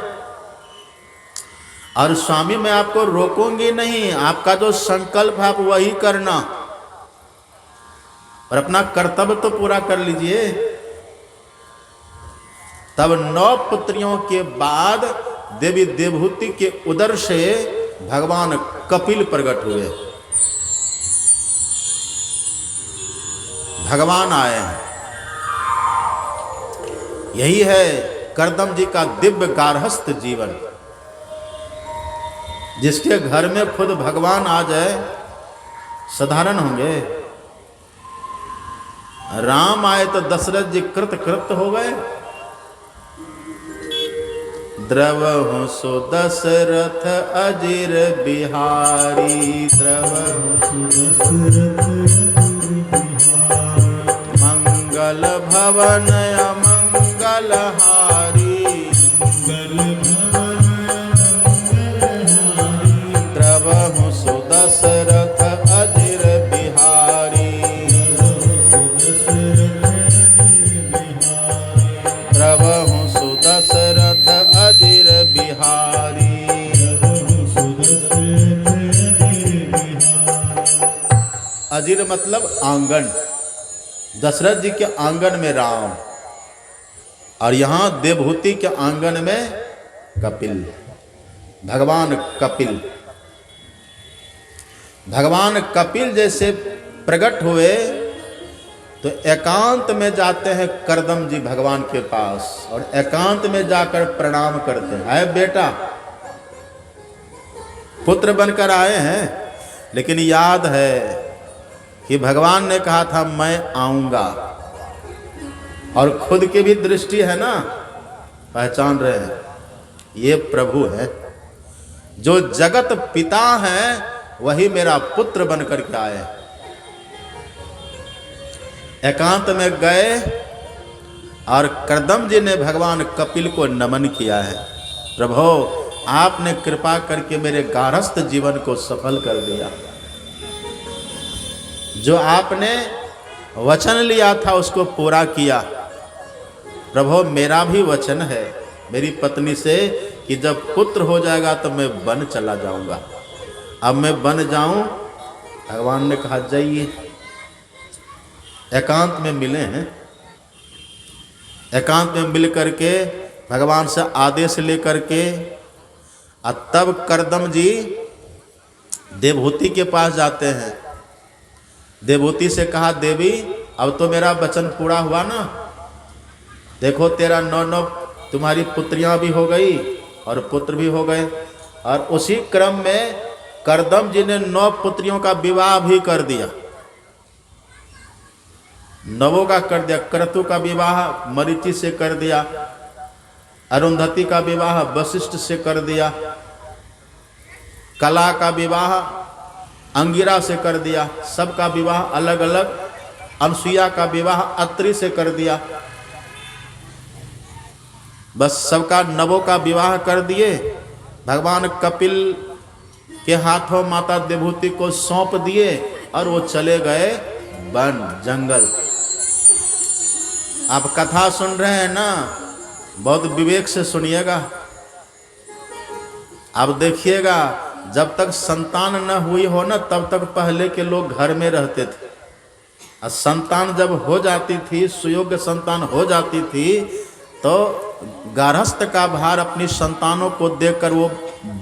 और स्वामी मैं आपको रोकूंगी नहीं, आपका जो संकल्प है आप वही करना, और अपना कर्तव्य तो पूरा कर लीजिए। तब 9 पुत्रियों के बाद देवी देवहूति के उदर से भगवान कपिल प्रकट हुए, भगवान आए हैं। यही है करदम जी का दिव्य गार्हस्थ जीवन। जिसके घर में खुद भगवान आ जाए साधारण होंगे। राम आए तो दशरथ जी कृत कृत हो गए। द्रवहु सो दशरथ अजिर बिहारी, द्रवहु सो दशरथ मंगल भवन अमंगल हारी, द्रवहु सो दशरथ अजिर बिहारी, द्रवहु सो दशरथ अजिर बिहारी। अजिर मतलब आंगन, दशरथ जी के आंगन में राम, और यहां देवहूति के आंगन में कपिल, भगवान कपिल। भगवान कपिल जैसे प्रकट हुए तो एकांत में जाते हैं करदम जी भगवान के पास, और एकांत में जाकर प्रणाम करते हैं। आए बेटा, पुत्र बनकर आए हैं, लेकिन याद है कि भगवान ने कहा था मैं आऊंगा, और खुद की भी दृष्टि है ना, पहचान रहे हैं ये प्रभु है, जो जगत पिता है वही मेरा पुत्र बनकर के आए। एकांत में गए और करदम जी ने भगवान कपिल को नमन किया है। प्रभु आपने कृपा करके मेरे गारस्थ जीवन को सफल कर दिया। जो आपने वचन लिया था उसको पूरा किया। प्रभु मेरा भी वचन है मेरी पत्नी से कि जब पुत्र हो जाएगा तो मैं वन चला जाऊंगा। अब मैं वन जाऊं भगवान ने कहा जाइए, एकांत में मिले हैं। एकांत में मिल करके भगवान से आदेश लेकर के और तब करदम जी देवहूति के पास जाते हैं। देवहूति से कहा, देवी अब तो मेरा वचन पूरा हुआ ना, देखो तेरा 9 तुम्हारी पुत्रियां भी हो गई और पुत्र भी हो गए। और उसी क्रम में करदम जी ने 9 पुत्रियों का विवाह भी कर दिया। 9 का कर दिया। क्रतु का विवाह मरीचि से कर दिया, अरुंधति का विवाह वशिष्ठ से कर दिया, कला का विवाह अंगिरा से कर दिया, सबका विवाह अलग अलग। अनसुईया का विवाह अत्रि से कर दिया। बस सबका 9 का विवाह कर दिए। भगवान कपिल के हाथों माता देवहूति को सौंप दिए और वो चले गए वन जंगल। आप कथा सुन रहे हैं ना, बहुत विवेक से सुनिएगा। आप देखिएगा, जब तक संतान न हुई हो ना, तब तक पहले के लोग घर में रहते थे। और संतान जब हो जाती थी, सुयोग्य संतान हो जाती थी, तो गारहस्थ का भार अपनी संतानों को देखकर वो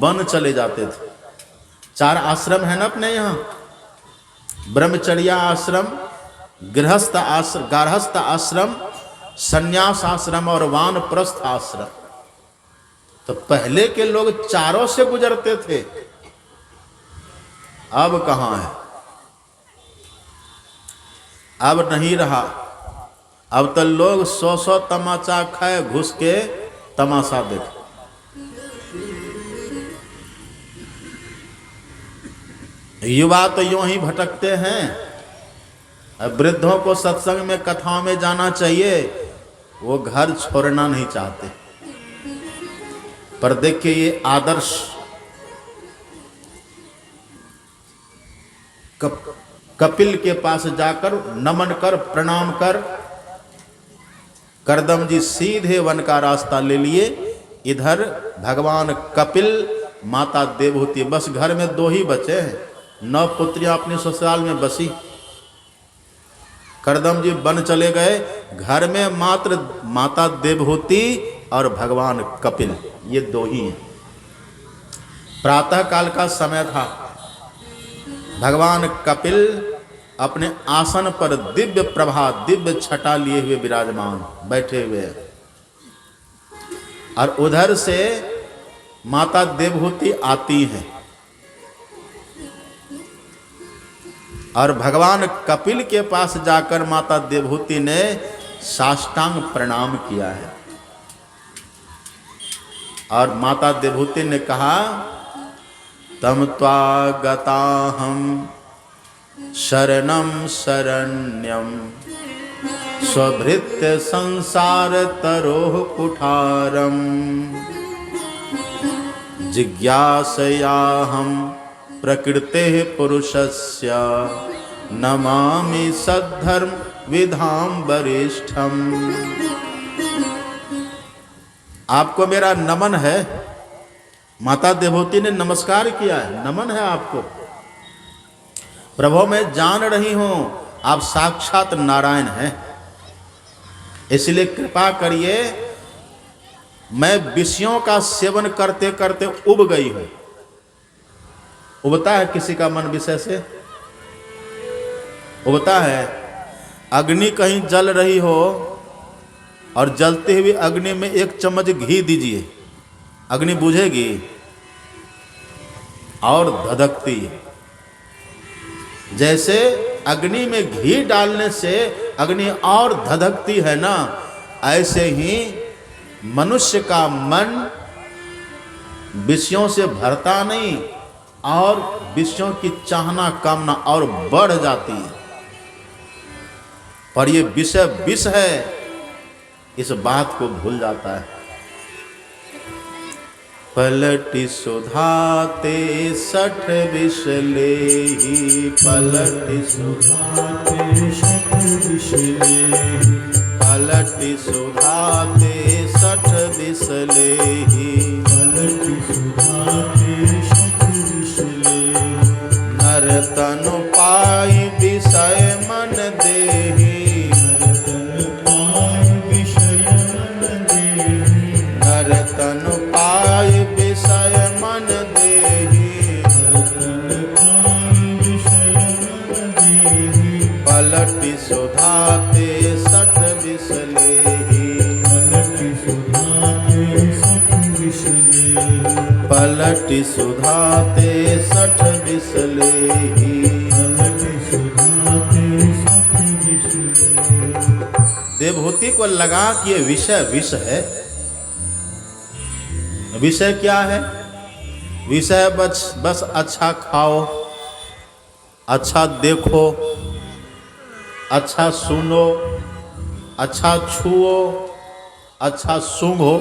वन चले जाते थे। 4 आश्रम है ना अपने यहाँ, ब्रह्मचर्या आश्रम, गृहस्थ आश्रम, गारहस्थ आश्रम, संन्यास आश्रम और वानप्रस्थ आश्रम। तो पहले के लोग 4 से गुजरते थे, अब कहाँ है? अब नहीं रहा। अब तो लोग 100 तमाचा खाए, घुस के तमाशा देखे। युवा तो यूं ही भटकते हैं। वृद्धों को सत्संग में, कथाओं में जाना चाहिए, वो घर छोड़ना नहीं चाहते। पर देखिए ये आदर्श कपिल के पास जाकर नमन कर, प्रणाम कर, करदम जी सीधे वन का रास्ता ले लिए। इधर भगवान कपिल, माता देवहूति, बस घर में 2 ही बचे हैं। 9 पुत्रियां अपने ससुराल में बसी। करदम जी वन चले गए। घर में मात्र माता देवहूति और भगवान कपिल, ये 2 ही हैं। प्रातः काल का समय था। भगवान कपिल अपने आसन पर दिव्य प्रभा, दिव्य छटा लिए हुए विराजमान बैठे हुए हैं। और उधर से माता देवहूति आती हैं और भगवान कपिल के पास जाकर माता देवहूति ने साष्टांग प्रणाम किया है। और माता देवहूति ने कहा, तम त्वागताहं शरणं शरण्यं स्वभृत्य संसार तरोः कुठारम जिज्ञासयाहं प्रकृतेः पुरुषस्य नमामि सद्धर्म विधां वरिष्ठम। आपको मेरा नमन है। माता देवहूति ने नमस्कार किया है, नमन है आपको। प्रभु मैं जान रही हूं आप साक्षात नारायण हैं, इसलिए कृपा करिए। मैं विषयों का सेवन करते करते उब गई हूं। उबता है किसी का मन विषय से? उबता है। अग्नि कहीं जल रही हो और जलते हुए अग्नि में 1 चम्मच घी दीजिए, अग्नि बुझेगी और धधकती है। जैसे अग्नि में घी डालने से अग्नि और धधकती है ना, ऐसे ही मनुष्य का मन विषयों से भरता नहीं और विषयों की चाहना कामना और बढ़ जाती है। पर ये विषय विष है, इस बात को भूल जाता है। पलटि सुधाते 60 विष लेहि, पलटि सुधाते 60 विष लेहि, पलटि सुधाते 60 विष लेहि, पलटि सुधाते 60 विष लेहि। नर तनु पाई विषय मन देहि, नर तनु पाई विषय मन देहि, पलटि सुधाते सठ बिसलेहि, पलटि सुधाते सठ बिसलेहि। देवहूति को लगा कि ये विषय विष है। विषय क्या है? विषय बस अच्छा खाओ, अच्छा देखो, अच्छा सुनो, अच्छा छुओ, अच्छा सूंघो।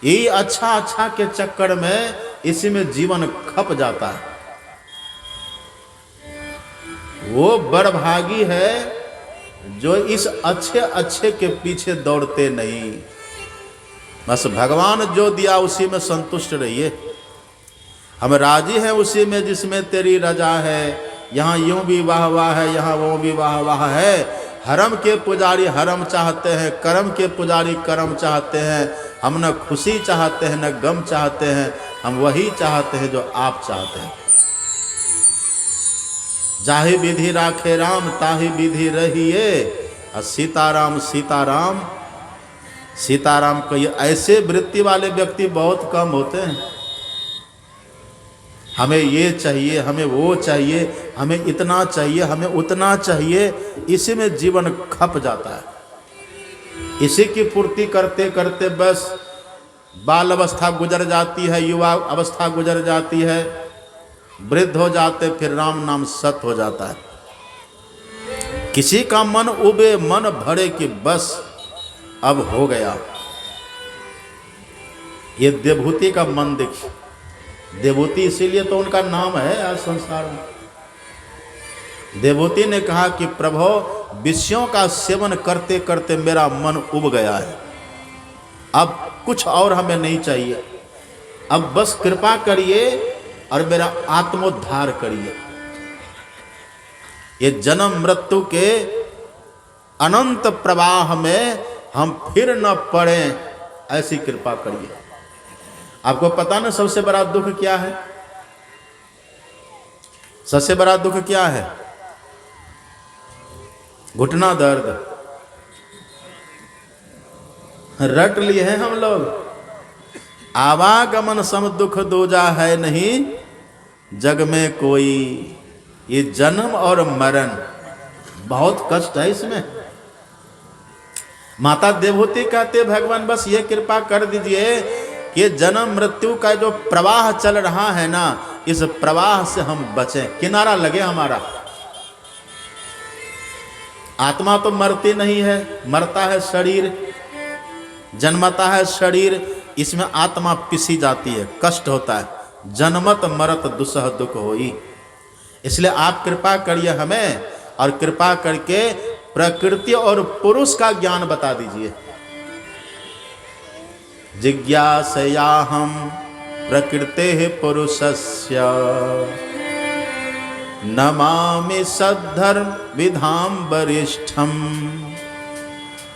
यही अच्छा के चक्कर में इसी में जीवन खप जाता है। वो बड़भागी है जो इस अच्छे के पीछे दौड़ते नहीं। बस भगवान जो दिया उसी में संतुष्ट रहिए। हम राजी हैं उसी में जिसमें तेरी रजा है। यहाँ यूं भी वाह वाह है, यहाँ वो भी वाह वाह है। हरम के पुजारी हरम चाहते हैं, कर्म के पुजारी कर्म चाहते हैं। हम न खुशी चाहते हैं न गम चाहते हैं, हम वही चाहते हैं जो आप चाहते हैं। जाहि विधि राखे राम ताहि विधि रहिए। और सीताराम सीताराम सीताराम को ये ऐसे वृत्ति वाले व्यक्ति बहुत कम होते हैं। हमें ये चाहिए, हमें वो चाहिए, हमें इतना चाहिए, हमें उतना चाहिए, इसी में जीवन खप जाता है। इसी की पूर्ति करते करते बस बाल अवस्था गुजर जाती है, युवा अवस्था गुजर जाती है, वृद्ध हो जाते, फिर राम नाम सत हो जाता है। किसी का मन उबे मन भरे कि बस अब हो गया। ये देवहूति का मन देखिए। देवहूति इसीलिए तो उनका नाम है आज संसार में। देवहूति ने कहा कि प्रभु विषयों का सेवन करते करते मेरा मन उब गया है, अब कुछ और हमें नहीं चाहिए, अब बस कृपा करिए और मेरा आत्मोद्धार करिए। ये जन्म मृत्यु के अनंत प्रवाह में हम फिर न पड़े, ऐसी कृपा करिए। आपको पता ना सबसे बड़ा दुख क्या है? सबसे बड़ा दुख क्या है? घुटना दर्द। रट लिए हैं हम लोग। आवागमन सम दुख दूजा है नहीं, जग में कोई। ये जन्म और मरण बहुत कष्ट है इसमें। माता देवहूति कहते भगवान बस ये कृपा कर दीजिए कि जन्म मृत्यु का जो प्रवाह चल रहा है ना, इस प्रवाह से हम बचें, किनारा लगे हमारा। आत्मा तो मरती नहीं है, मरता है शरीर, जन्मता है शरीर, इसमें आत्मा पिसी जाती है, कष्ट होता है। जन्मत मरत दुसह दुख होई। इसलिए आप कृपा करिए हमें, और कृपा करके प्रकृति और पुरुष का ज्ञान बता दीजिए। जिज्ञासया हम प्रकृते पुरुषस्य नमामि सद्धर्म विधाम वरिष्ठम।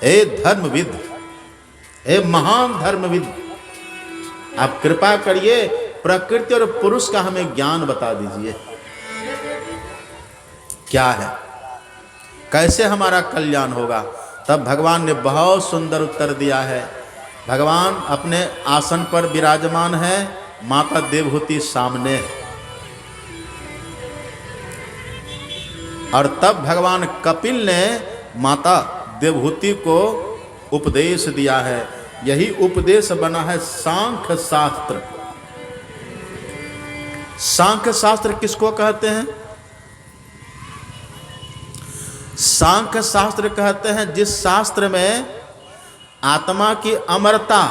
हे धर्मविद, हे महान धर्मविद, आप कृपा करिए प्रकृति और पुरुष का हमें ज्ञान बता दीजिए। क्या है, कैसे हमारा कल्याण होगा? तब भगवान ने बहुत सुंदर उत्तर दिया है। भगवान अपने आसन पर विराजमान है, माता देवहूति सामने है। और तब भगवान कपिल ने माता देवहूति को उपदेश दिया है। यही उपदेश बना है सांख्य शास्त्र। सांख्य शास्त्र किसको कहते हैं? सांख्य शास्त्र कहते हैं जिस शास्त्र में आत्मा की अमरता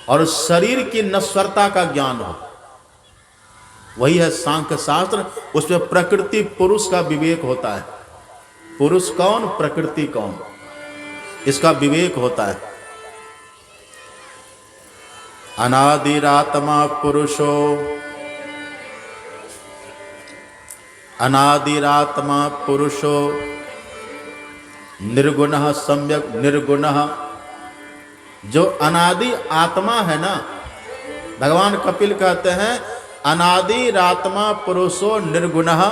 और शरीर की नश्वरता का ज्ञान हो, वही है सांख्य शास्त्र। उसमें प्रकृति पुरुष का विवेक होता है। पुरुष कौन, प्रकृति कौन, इसका विवेक होता है। अनादिरात्मा पुरुषो अनादिरात्मा पुरुषो निर्गुणः सम्यक निर्गुणः। जो अनादि आत्मा है ना, भगवान कपिल कहते हैं अनादिरात्मा पुरुषो निर्गुणः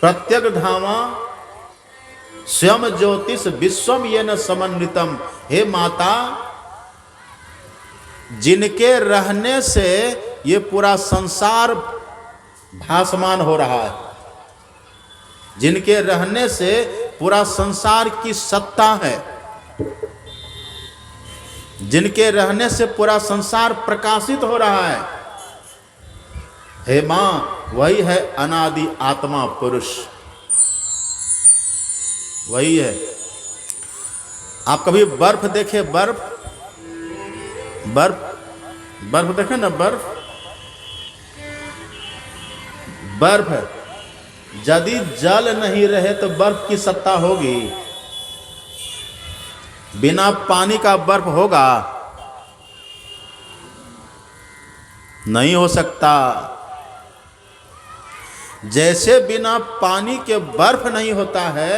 प्रत्यक धामा स्वयं ज्योतिष विश्वम येन समन्वितम। हे माता, जिनके रहने से ये पूरा संसार भासमान हो रहा है, जिनके रहने से पूरा संसार की सत्ता है, जिनके रहने से पूरा संसार प्रकाशित हो रहा है, हे मां, वही है अनादि आत्मा पुरुष, वही है। आप कभी बर्फ देखे? बर्फ बर्फ बर्फ देखे ना? बर्फ यदि जल नहीं रहे तो बर्फ की सत्ता होगी? बिना पानी का बर्फ होगा? नहीं हो सकता। जैसे बिना पानी के बर्फ नहीं होता है,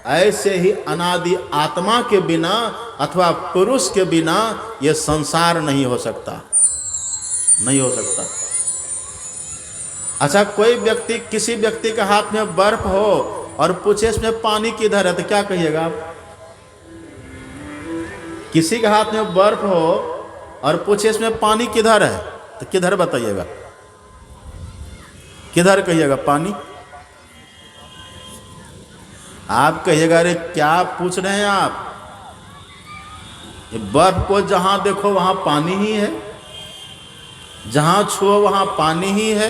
ऐसे ही अनादि आत्मा के बिना अथवा पुरुष के बिना यह संसार नहीं हो सकता, नहीं हो सकता। अच्छा, कोई व्यक्ति, किसी व्यक्ति के हाथ में बर्फ हो और पूछे इसमें पानी किधर है, तो क्या कहिएगा आप? किसी के हाथ में बर्फ हो और पूछे इसमें पानी किधर है, तो किधर बताइएगा? किधर कहिएगा? पानी। आप कहिएगा अरे क्या पूछ रहे हैं आप, बर्फ को जहां देखो वहां पानी ही है, जहां छुओ वहां पानी ही है,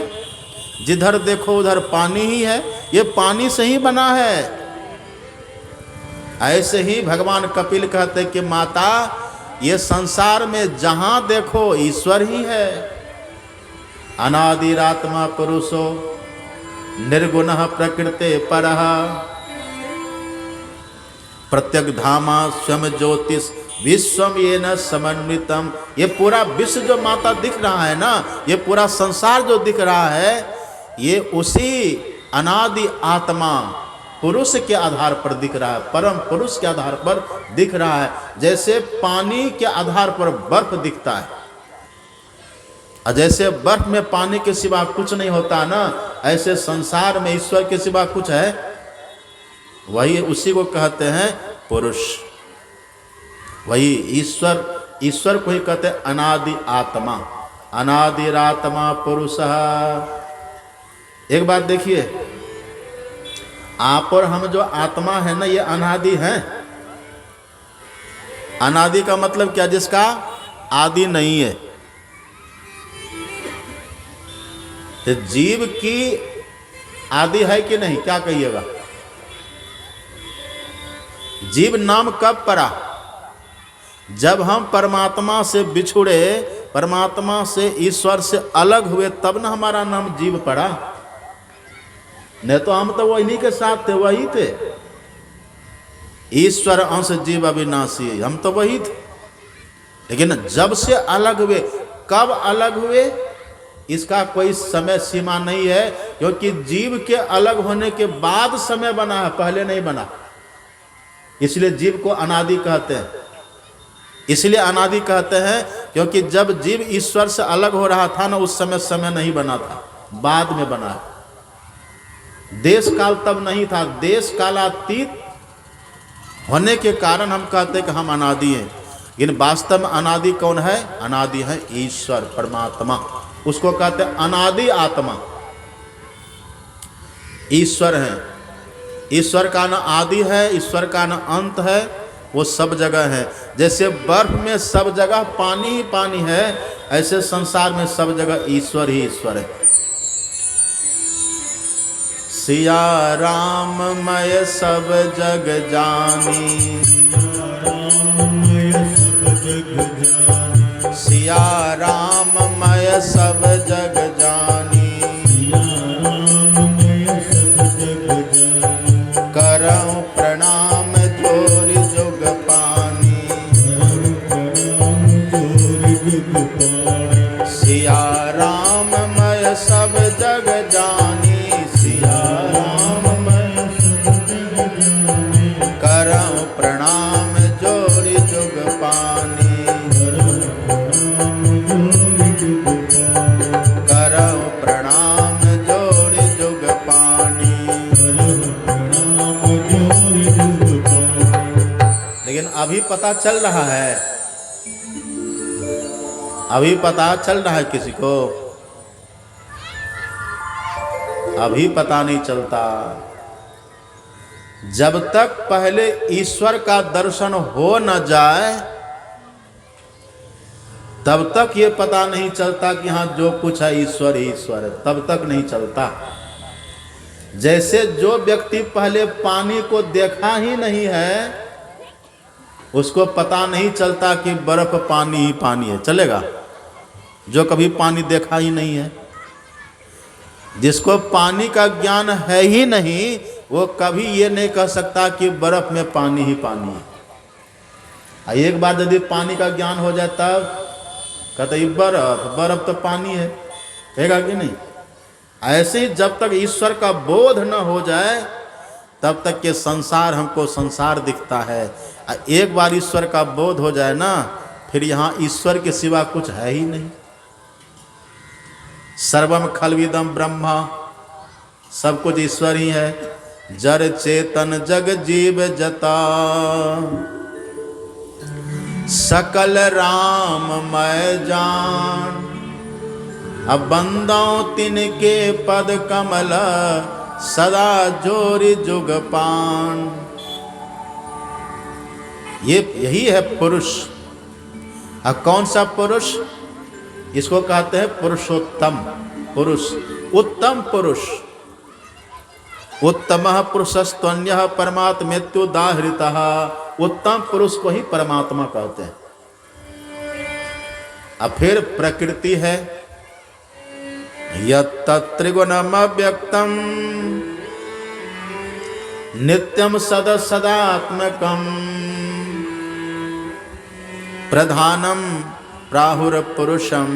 जिधर देखो उधर पानी ही है, ये पानी से ही बना है। ऐसे ही भगवान कपिल कहते कि माता, ये संसार में जहां देखो ईश्वर ही है। अनादिरात्मा पुरुषो निर्गुणः प्रकृते परः प्रत्यक धामा स्वयं ज्योतिष विश्वम येन समन्वितम। ये पूरा विश्व जो माता दिख रहा है ना, ये पूरा संसार जो दिख रहा है, ये उसी अनादि आत्मा पुरुष के आधार पर दिख रहा है, परम पुरुष के आधार पर दिख रहा है। जैसे पानी के आधार पर बर्फ दिखता है, और जैसे बर्फ में पानी के सिवा कुछ नहीं होता ना, ऐसे संसार में ईश्वर के सिवा कुछ है? वही, उसी को कहते हैं पुरुष। वही ईश्वर, ईश्वर को ही कहते हैं अनादि आत्मा, अनादिरात्मा पुरुषः। एक बात देखिए, आप और हम जो आत्मा है ना, ये अनादि है। अनादि का मतलब क्या? जिसका आदि नहीं है। तो जीव की आदि है कि नहीं? क्या कहिएगा? जीव नाम कब पड़ा? जब हम परमात्मा से बिछुड़े, परमात्मा से, ईश्वर से अलग हुए, तब ना हमारा नाम जीव पड़ा। नहीं तो हम तो वही के साथ थे, वही थे। ईश्वर अंश जीव अविनाशी, हम तो वही थे। लेकिन जब से अलग हुए, कब अलग हुए इसका कोई समय सीमा नहीं है, क्योंकि जीव के अलग होने के बाद समय बना है, पहले नहीं बना। इसलिए जीव को अनादि कहते हैं। इसलिए अनादि कहते हैं क्योंकि जब जीव ईश्वर से अलग हो रहा था ना, उस समय समय नहीं बना था, बाद में बना है। देश काल तब नहीं था, देश कालातीत होने के कारण हम कहते हैं कि हम अनादि हैं। लेकिन वास्तव में अनादि कौन है? अनादि है ईश्वर, परमात्मा। उसको कहते हैं अनादि आत्मा, ईश्वर है। ईश्वर का न आदि है, ईश्वर का न अंत है, वो सब जगह है। जैसे बर्फ में सब जगह पानी ही पानी है, ऐसे संसार में सब जगह ईश्वर ही ईश्वर है। सिया राम मय सब जग जानी, सिया राम मय सब जग जानी, करऊं प्रणाम जोरि जुग पानी, सिया राम मय सब जग पता चल रहा है? अभी पता चल रहा है किसी को? अभी पता नहीं चलता। जब तक पहले ईश्वर का दर्शन हो न जाए तब तक ये पता नहीं चलता कि हाँ जो कुछ है ईश्वर ही ईश्वर है, तब तक नहीं चलता। जैसे जो व्यक्ति पहले पानी को देखा ही नहीं है उसको पता नहीं चलता कि बर्फ पानी ही पानी है, चलेगा? जो कभी पानी देखा ही नहीं है, जिसको पानी का ज्ञान है ही नहीं, वो कभी ये नहीं कह सकता कि बर्फ में पानी ही पानी है। एक बार यदि पानी का ज्ञान हो जाए तब कहते ये बर्फ तो पानी है, कहेगा कि नहीं? ऐसे ही जब तक ईश्वर का बोध न हो जाए तब तक के संसार हमको संसार दिखता है। एक बार ईश्वर का बोध हो जाए ना, फिर यहाँ ईश्वर के सिवा कुछ है ही नहीं। सर्वम खलविदम ब्रह्मा, सब कुछ ईश्वर ही है। जड़ चेतन जग जीव जता, सकल राम मैं जान। अब बंदाओ तिनके पद कमल, सदा जोरी जुग पान। ये यही है पुरुष। अब कौन सा पुरुष? इसको कहते हैं पुरुषोत्तम पुरुष, उत्तम पुरुष। उत्तमः पुरुषस्त्वन्यः परमात्मेत्युदाहृतः। उत्तम पुरुष को ही परमात्मा कहते हैं। अब फिर प्रकृति है, यत्त्रिगुणमव्यक्तं नित्यं सदात्मकं, प्रधानं प्राहुरपुरुषं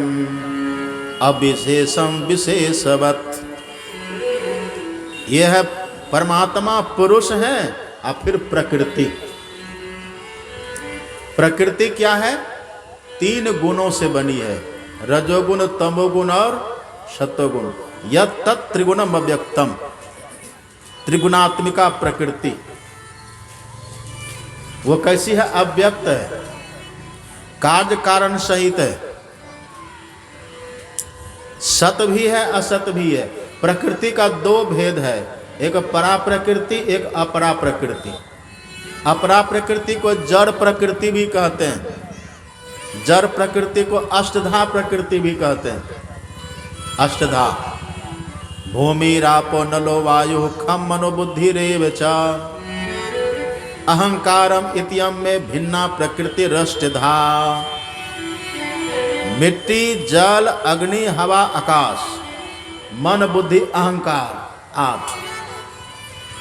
अविशेषं विशेषवत्। यह है परमात्मा पुरुष है। और फिर प्रकृति। प्रकृति क्या है? 3 गुणों से बनी है, रजोगुण, तमोगुण और सत्वगुण। यत् त्रिगुणम अव्यक्तम, त्रिगुणात्मिका प्रकृति। वो कैसी है? अव्यक्त है, कार्य कारण सहित है, सत भी है असत भी है। प्रकृति का 2 भेद है, एक परा प्रकृति, एक अपरा प्रकृति। अपरा प्रकृति को जड़ प्रकृति भी कहते हैं, जड़ प्रकृति को अष्टधा प्रकृति भी कहते हैं। अष्टधा भूमि रापो नलो वायु खम मनोबुद्धि रेव च, अहंकारम इत्यम में भिन्ना प्रकृति रष्टधा। मिट्टी, जल, अग्नि, हवा, आकाश, मन, बुद्धि, अहंकार, 8।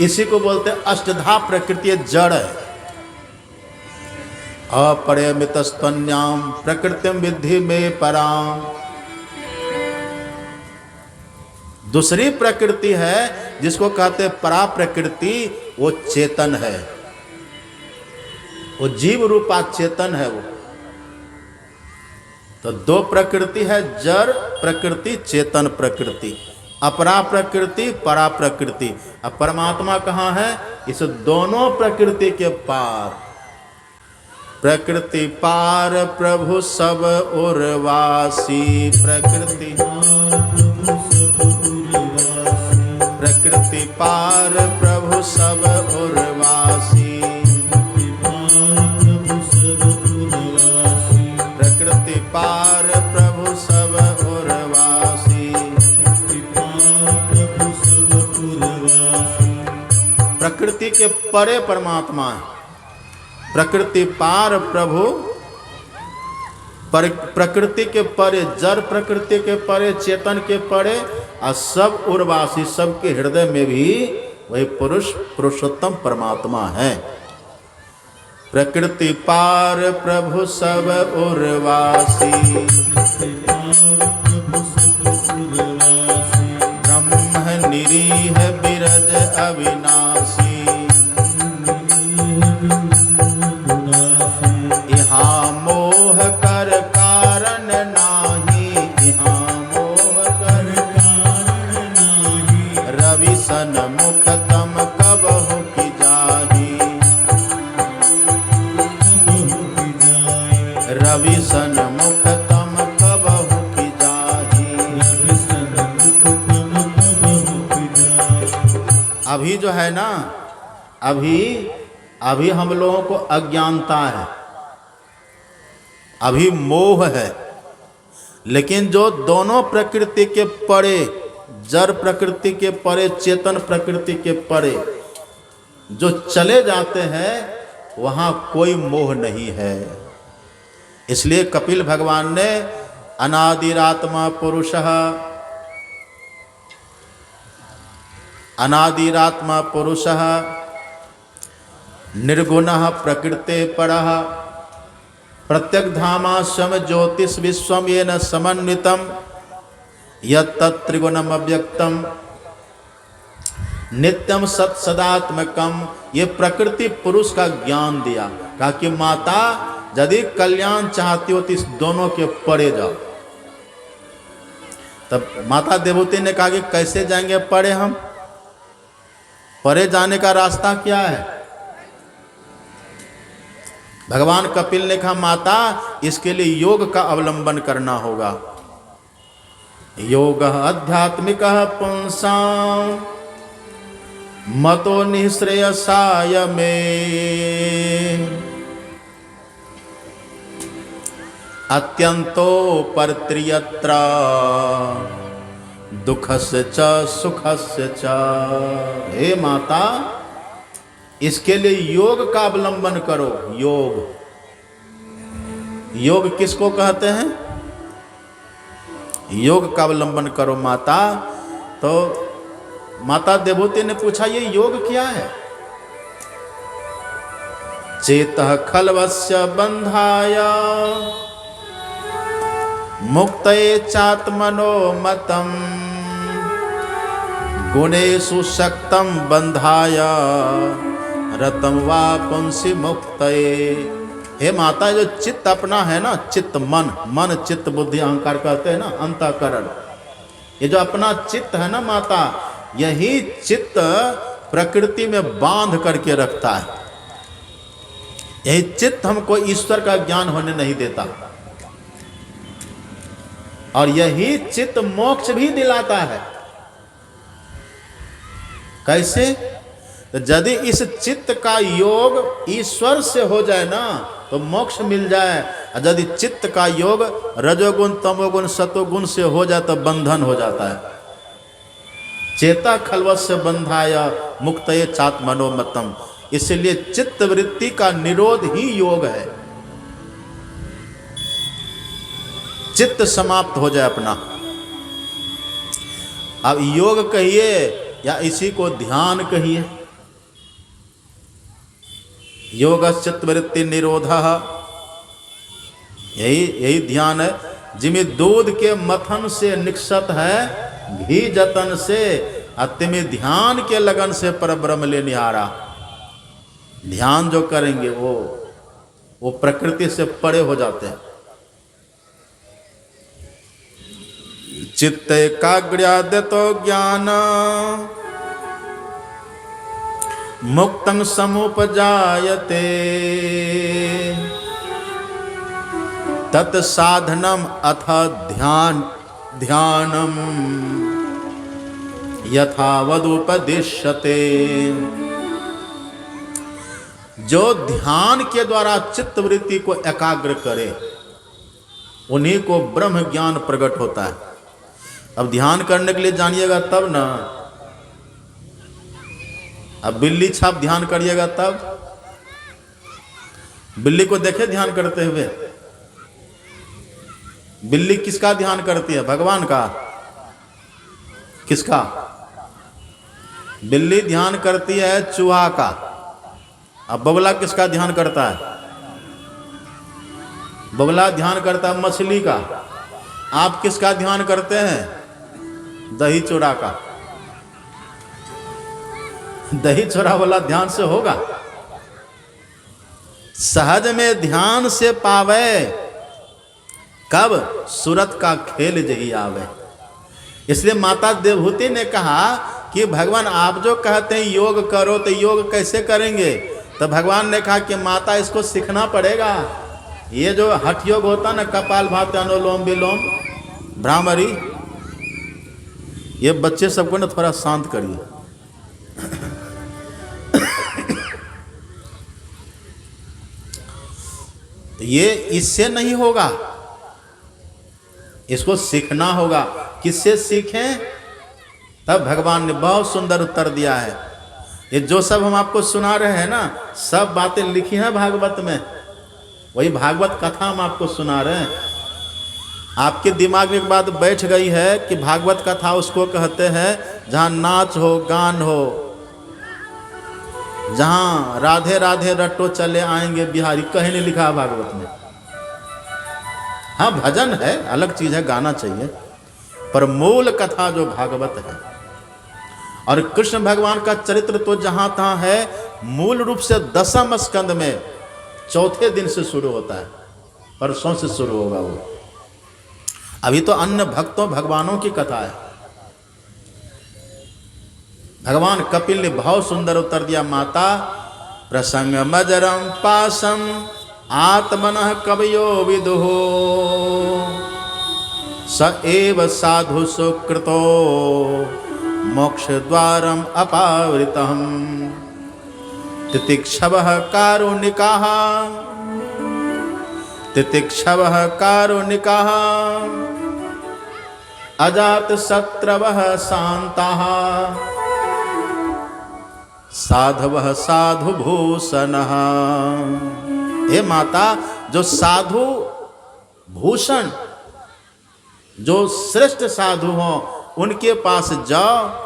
इसी को बोलते हैं अष्टधा प्रकृति। जड़ है। अपरिमितस्तन्याम प्रकृतिम विद्धि में पराम। दूसरी प्रकृति है जिसको कहते हैं परा प्रकृति, वो चेतन है, वो जीव रूपा चेतन है वो। तो 2 प्रकृति है, जड़ प्रकृति, चेतन प्रकृति। अपरा प्रकृति, परा प्रकृति। अब परमात्मा कहाँ है? इस दोनों प्रकृति के पार। प्रकृति पार प्रभु सब उर्वासी, प्रकृति प्रकृति पार प्रभु सब उर्वासी, प्रकृति पार प्रभु सब उर्वासी। प्रकृति के परे परमात्मा है। प्रकृति पार प्रभु, प्रकृति के परे, जड़ प्रकृति के परे, चेतन के परे, और सब उर्वासी, सबके हृदय में भी वही पुरुष, पुरुषोत्तम परमात्मा है। प्रकृति पार प्रभु सब उर्वासी, ब्रह्म निरीह बिरज अविनाशी। यहाँ मोह कर कारण नाही, यहाँ मोह कर कारण नाही। रवि सन मुख तम कबहु की जाही, अभी जो है ना, अभी हम लोगों को अज्ञानता है, अभी मोह है। लेकिन जो दोनों प्रकृति के परे, जड़ प्रकृति के परे, चेतन प्रकृति के परे जो चले जाते हैं, वहाँ कोई मोह नहीं है। इसलिए कपिल भगवान ने अनादिरात्मा पुरुषः, अनादिरात्मा पुरुषः निर्गुणः प्रकृते परः प्रत्यग्धामाश्रम ज्योतिष विश्वम येन समन्वितम यत्त्रिगुणम अव्यक्तम नित्यम सत सदात्मकम, ये प्रकृति पुरुष का ज्ञान दिया। कहा कि माता यदि कल्याण चाहती हो तो इस दोनों के परे जाओ। तब माता देवहूति ने कहा कि कैसे जाएंगे परे हम? परे जाने का रास्ता क्या है? भगवान कपिल ने कहा माता इसके लिए योग का अवलंबन करना होगा। योग आध्यात्मिक पुंसां मतो निःश्रेयसाय में अत्यंतो परत्रियत्र दुखस्य च सुखस्य च। हे माता, इसके लिए योग का अवलंबन करो। योग, योग किसको कहते हैं? योग का अवलंबन करो माता। तो माता देवहूति ने पूछा ये योग क्या है? चेतः खल्वस्य बंधाय मुक्तये चात्मनो मतम गुणेषु शक्तं बंधाय रतम वा पुंसि मुक्तये। हे माता, जो चित्त अपना है ना, चित्त मन, मन चित्त बुद्धि अहंकार कहते हैं ना, अंतःकरण, ये जो अपना चित्त है ना माता, यही चित्त प्रकृति में बांध करके रखता है। यही चित्त हमको ईश्वर का ज्ञान होने नहीं देता, और यही चित्त मोक्ष भी दिलाता है। कैसे? तो यदि इस चित्त का योग ईश्वर से हो जाए ना तो मोक्ष मिल जाए, और यदि चित्त का योग रजोगुण तमोगुण सतोगुण से हो जाए तो बंधन हो जाता है। चेता खल्वस्य बंधाय मुक्तये चात्मनोमतम। इसलिए चित्त वृत्ति का निरोध ही योग है। चित्त समाप्त हो जाए अपना। अब योग कहिए या इसी को ध्यान कहिए। योग चित्त वृत्ति निरोधः, यही ध्यान है। जिमि दूध के मथन से निक्षत है घी जतन से, अतिमि ध्यान के लगन से परब्रह्म ले निहारा। ध्यान जो करेंगे वो प्रकृति से परे हो जाते हैं। चित्त एकाग्र्यादतो ज्ञान मुक्तं समुपजायते तत्साधनम अथ ध्यानम यथावदुपदिश्यते। जो ध्यान के द्वारा चित्त वृत्ति को एकाग्र करे उन्हीं को ब्रह्म ज्ञान प्रकट होता है। अब ध्यान करने के लिए जानिएगा तब ना। अब बिल्ली छाप ध्यान करिएगा तब। बिल्ली को देखे ध्यान करते हुए। बिल्ली किसका ध्यान करती है? भगवान का। किसका? बिल्ली ध्यान करती है चूहा का। अब बगुला किसका ध्यान करता है? बगुला ध्यान करता है मछली का। आप किसका ध्यान करते हैं? दही चूड़ा का। दही चूड़ा वाला ध्यान से होगा? सहज में ध्यान से पावे कब? सूरत का खेल जही आवे। इसलिए माता देवहूति ने कहा कि भगवान आप जो कहते हैं योग करो तो योग कैसे करेंगे? तो भगवान ने कहा कि माता इसको सीखना पड़ेगा। ये जो हठ योग होता ना, कपालभाति अनुलोम विलोम भ्रामरी, ये बच्चे सबको ना थोड़ा शांत करिए। ये इससे नहीं होगा, इसको सीखना होगा। किससे सीखें? तब भगवान ने बहुत सुंदर उत्तर दिया है। ये जो सब हम आपको सुना रहे हैं ना, सब बातें लिखी हैं भागवत में, वही भागवत कथा हम आपको सुना रहे हैं। आपके दिमाग में एक बात बैठ गई है कि भागवत कथा उसको कहते हैं जहाँ नाच हो, गान हो, जहाँ राधे राधे रट्टो चले आएंगे बिहारी, कहीं नहीं लिखा है भागवत में। हाँ भजन है, अलग चीज है, गाना चाहिए, पर मूल कथा जो भागवत है। और कृष्ण भगवान का चरित्र तो जहां तहां है, मूल रूप से दसम स्कंद में चौथे दिन से शुरू होता है, परसों से शुरू होगा वो। अभी तो अन्य भक्तों भगवानों की कथा है। भगवान कपिल ने बहुत सुंदर उत्तर दिया, माता प्रसंग मजरम पासम आत्मनः कवयो विदुः स एव साधु सुकृतो मोक्ष द्वारम अपावृतम् तितिक्षवः कारुणिकाः तितिक्षवः कारुणिकाः अजात शत्रवः शान्ताः साधवः साधु भूषणः। हे माता, जो साधु भूषण, जो श्रेष्ठ साधु हों उनके पास जाओ।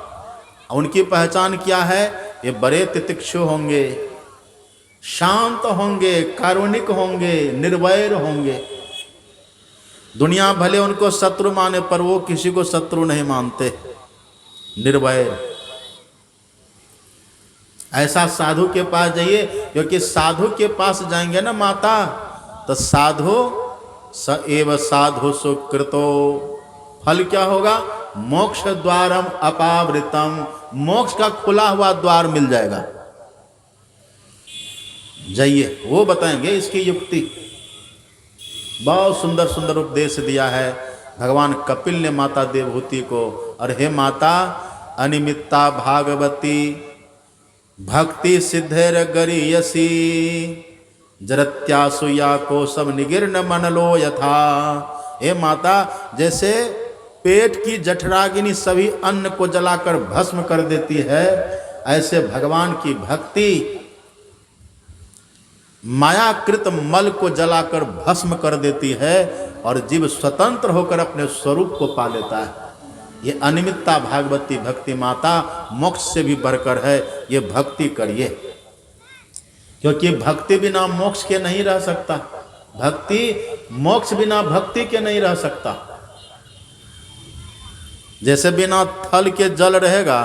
उनकी पहचान क्या है? ये बड़े तितिक्षु होंगे, शांत होंगे, कारुणिक होंगे, निर्वैर होंगे। दुनिया भले उनको शत्रु माने पर वो किसी को शत्रु नहीं मानते, निर्वैर। ऐसा साधु के पास जाइए, क्योंकि साधु के पास जाएंगे ना माता, तो साधु स एव साधु सुकृतो, फल क्या होगा? मोक्ष द्वारम अपावृतम, मोक्ष का खुला हुआ द्वार मिल जाएगा। जाइए, वो बताएंगे इसकी युक्ति। बहुत सुंदर सुंदर उपदेश दिया है भगवान कपिल ने माता देवहूति को। और हे माता अनिमित्ता भागवती भक्ति सिद्धेर गरीयसी जरत्यासु या कोशम निगिर्न मनलो यथा। हे माता, जैसे पेट की जठराग्नि सभी अन्न को जलाकर भस्म कर देती है, ऐसे भगवान की भक्ति मायाकृत मल को जलाकर भस्म कर देती है और जीव स्वतंत्र होकर अपने स्वरूप को पा लेता है। ये अनिमित्ता भागवती भक्ति माता मोक्ष से भी बढ़कर है। ये भक्ति करिए, क्योंकि भक्ति बिना मोक्ष के नहीं रह सकता। भक्ति मोक्ष बिना भक्ति के नहीं रह सकता। जैसे बिना थल के जल रहेगा,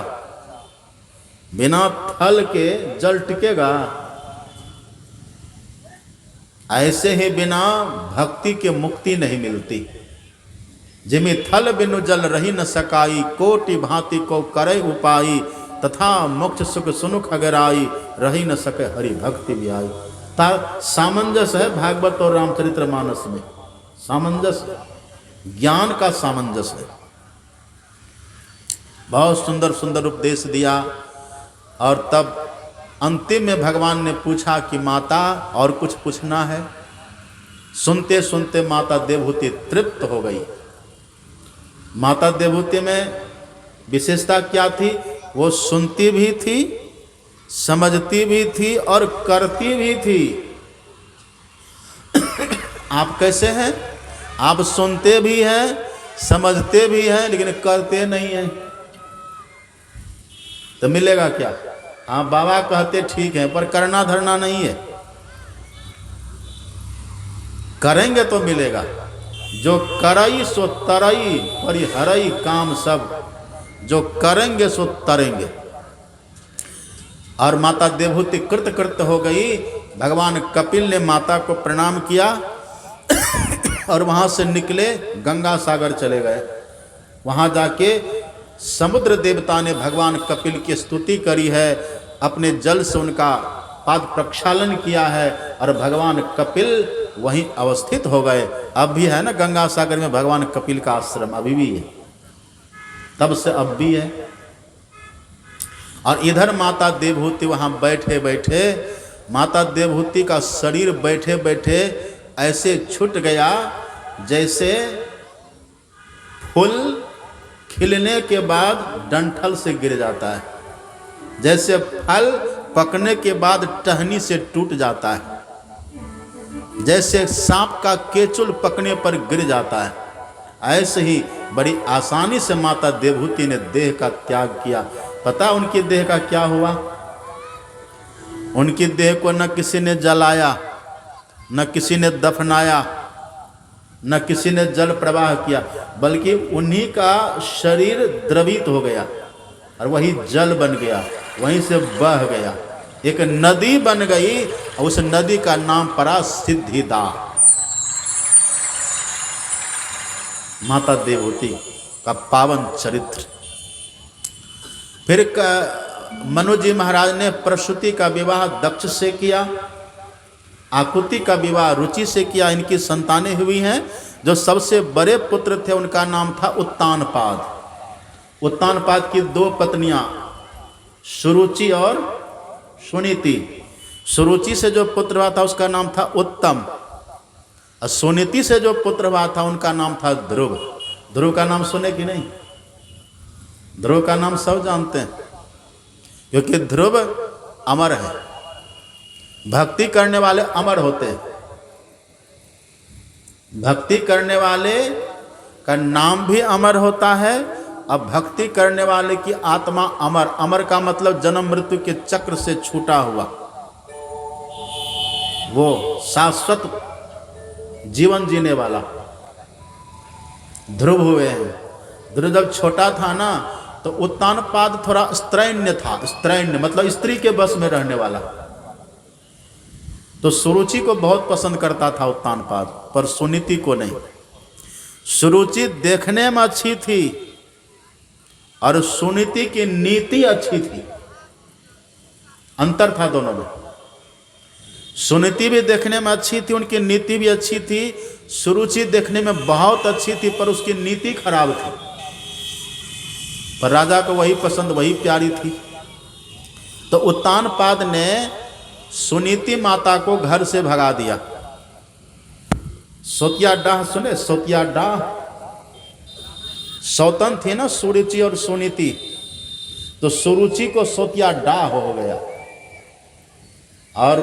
बिना थल के जल टिकेगा, ऐसे ही बिना भक्ति के मुक्ति नहीं मिलती। जिमि थल बिनु जल रही न सकाई, कोटि भांति को करे उपाई, तथा मोक्ष सुख सुनु खगराई, रही न सके हरि भक्ति भी आई। सामंजस्य है भागवत और रामचरितमानस में, सामंजस्य, ज्ञान का सामंजस्य है। बहुत सुंदर सुंदर उपदेश दिया। और तब अंतिम में भगवान ने पूछा कि माता और कुछ पूछना है? सुनते सुनते माता देवहूति तृप्त हो गई। माता देवहूति में विशेषता क्या थी? वो सुनती भी थी, समझती भी थी और करती भी थी। आप कैसे हैं? आप सुनते भी हैं, समझते भी हैं, लेकिन करते नहीं हैं, तो मिलेगा क्या? हाँ, बाबा कहते ठीक है, पर करना धरना नहीं है। करेंगे तो मिलेगा। जो करई सो तरई, परिहरई काम सब, जो करेंगे सो तरेंगे। और माता देवहूति कृत हो गई। भगवान कपिल ने माता को प्रणाम किया और वहां से निकले, गंगा सागर चले गए। वहां जाके समुद्र देवता ने भगवान कपिल की स्तुति करी है, अपने जल से उनका पाद प्रक्षालन किया है और भगवान कपिल वहीं अवस्थित हो गए। अब भी है ना गंगा सागर में भगवान कपिल का आश्रम, अभी भी है, तब से अब भी है। और इधर माता देवहूति वहां बैठे बैठे, माता देवहूति का शरीर बैठे बैठे ऐसे छूट गया जैसे फूल खिलने के बाद डंठल से गिर जाता है, जैसे फल पकने के बाद टहनी से टूट जाता है, जैसे सांप का केचुल पकने पर गिर जाता है, ऐसे ही बड़ी आसानी से माता देवहूति ने देह का त्याग किया। पता उनकी देह का क्या हुआ? उनकी देह को न किसी ने जलाया, न किसी ने दफनाया, न किसी ने जल प्रवाह किया, बल्कि उन्हीं का शरीर द्रवित हो गया और वही जल बन गया, वहीं से बह गया, एक नदी बन गई और उस नदी का नाम पड़ा सिद्धिदा। माता देवहूति का पावन चरित्र। फिर मनु जी महाराज ने प्रसूति का विवाह दक्ष से किया, आकुति का विवाह रुचि से किया। इनकी संतानें हुई हैं। जो सबसे बड़े पुत्र थे उनका नाम था उत्तानपाद। उत्तानपाद की दो पत्नियां सुरुचि और सुनीति। सुरुचि से जो पुत्र हुआ था उसका नाम था उत्तम, और सुनीति से जो पुत्र हुआ था उनका नाम था ध्रुव। ध्रुव का नाम सुने कि नहीं? ध्रुव का नाम सब जानते हैं, क्योंकि ध्रुव अमर है। भक्ति करने वाले अमर होते हैं। भक्ति करने वाले का नाम भी अमर होता है, और भक्ति करने वाले की आत्मा अमर। अमर का मतलब जन्म मृत्यु के चक्र से छूटा हुआ, वो शाश्वत जीवन जीने वाला ध्रुव हुए हैं। ध्रुव जब छोटा था ना तो उत्तानपाद थोड़ा स्त्रैण्य था। स्त्रैण्य मतलब स्त्री के बस में रहने वाला। तो सुरुचि को बहुत पसंद करता था उत्तानपाद, पर सुनीति को नहीं। सुरुचि देखने में अच्छी थी और सुनीति की नीति अच्छी थी। अंतर था दोनों में। सुनीति भी देखने में अच्छी थी, उनकी नीति भी अच्छी थी। सुरुचि देखने में बहुत अच्छी थी, पर उसकी नीति खराब थी। पर राजा को वही पसंद, वही प्यारी थी। तो उत्तानपाद ने सुनीति माता को घर से भगा दिया। सोतिया डाह सुने? सोतिया डाह सौतन थी ना सुरुचि और सुनीति, तो सुरुचि को सोतिया डाह हो गया और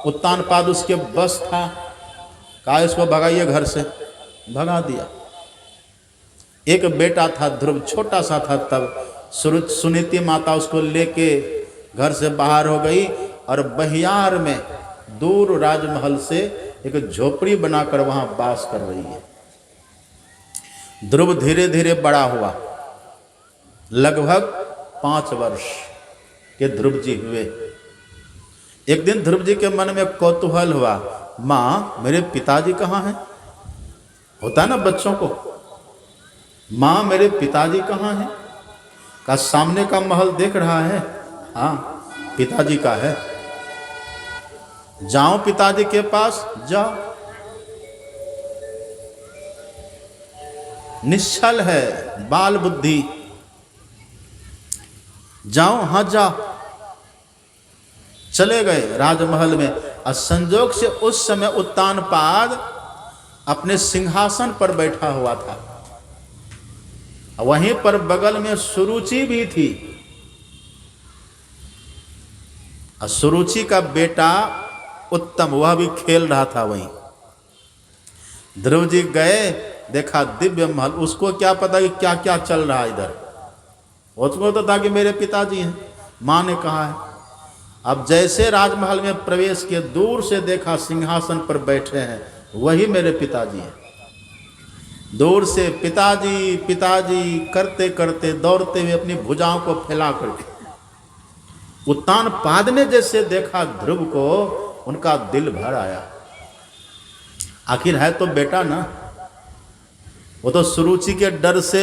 उत्तानपाद उसके बस था। कहा इसको भगाइए घर से, भगा दिया। एक बेटा था ध्रुव, छोटा सा था तब। सुनीति माता उसको लेके घर से बाहर हो गई और बहियार में दूर राजमहल से एक झोपड़ी बनाकर वहां वास कर रही है। ध्रुव धीरे धीरे बड़ा हुआ। लगभग 5 वर्ष के ध्रुव जी हुए। एक दिन ध्रुव जी के मन में कौतूहल हुआ, माँ मेरे पिताजी कहाँ हैं? होता है ना बच्चों को, माँ मेरे पिताजी कहाँ हैं? का सामने का महल देख रहा है? हाँ पिताजी का है। जाओ पिताजी के पास, जाओ। निश्चल है, बाल बुद्धि। जाओ, हाँ जाओ। चले गए राजमहल में। और संजोग से उस समय उत्तानपाद अपने सिंहासन पर बैठा हुआ था। वहीं पर बगल में सुरुचि भी थी। और सुरुचि का बेटा उत्तम, वह भी खेल रहा था वहीं। ध्रुव जी गए, देखा दिव्य महल। उसको क्या पता कि क्या क्या चल रहा है इधर। उसको तो था कि मेरे पिताजी हैं, माँ ने कहा है। अब जैसे राजमहल में प्रवेश किए, दूर से देखा सिंहासन पर बैठे हैं, वही मेरे पिताजी हैं। दूर से पिताजी पिताजी करते करते दौड़ते हुए अपनी भुजाओं को फैला करके उत्तानपाद ने जैसे देखा ध्रुव को, उनका दिल भर आया। आखिर है तो बेटा ना। वो तो सुरुचि के डर से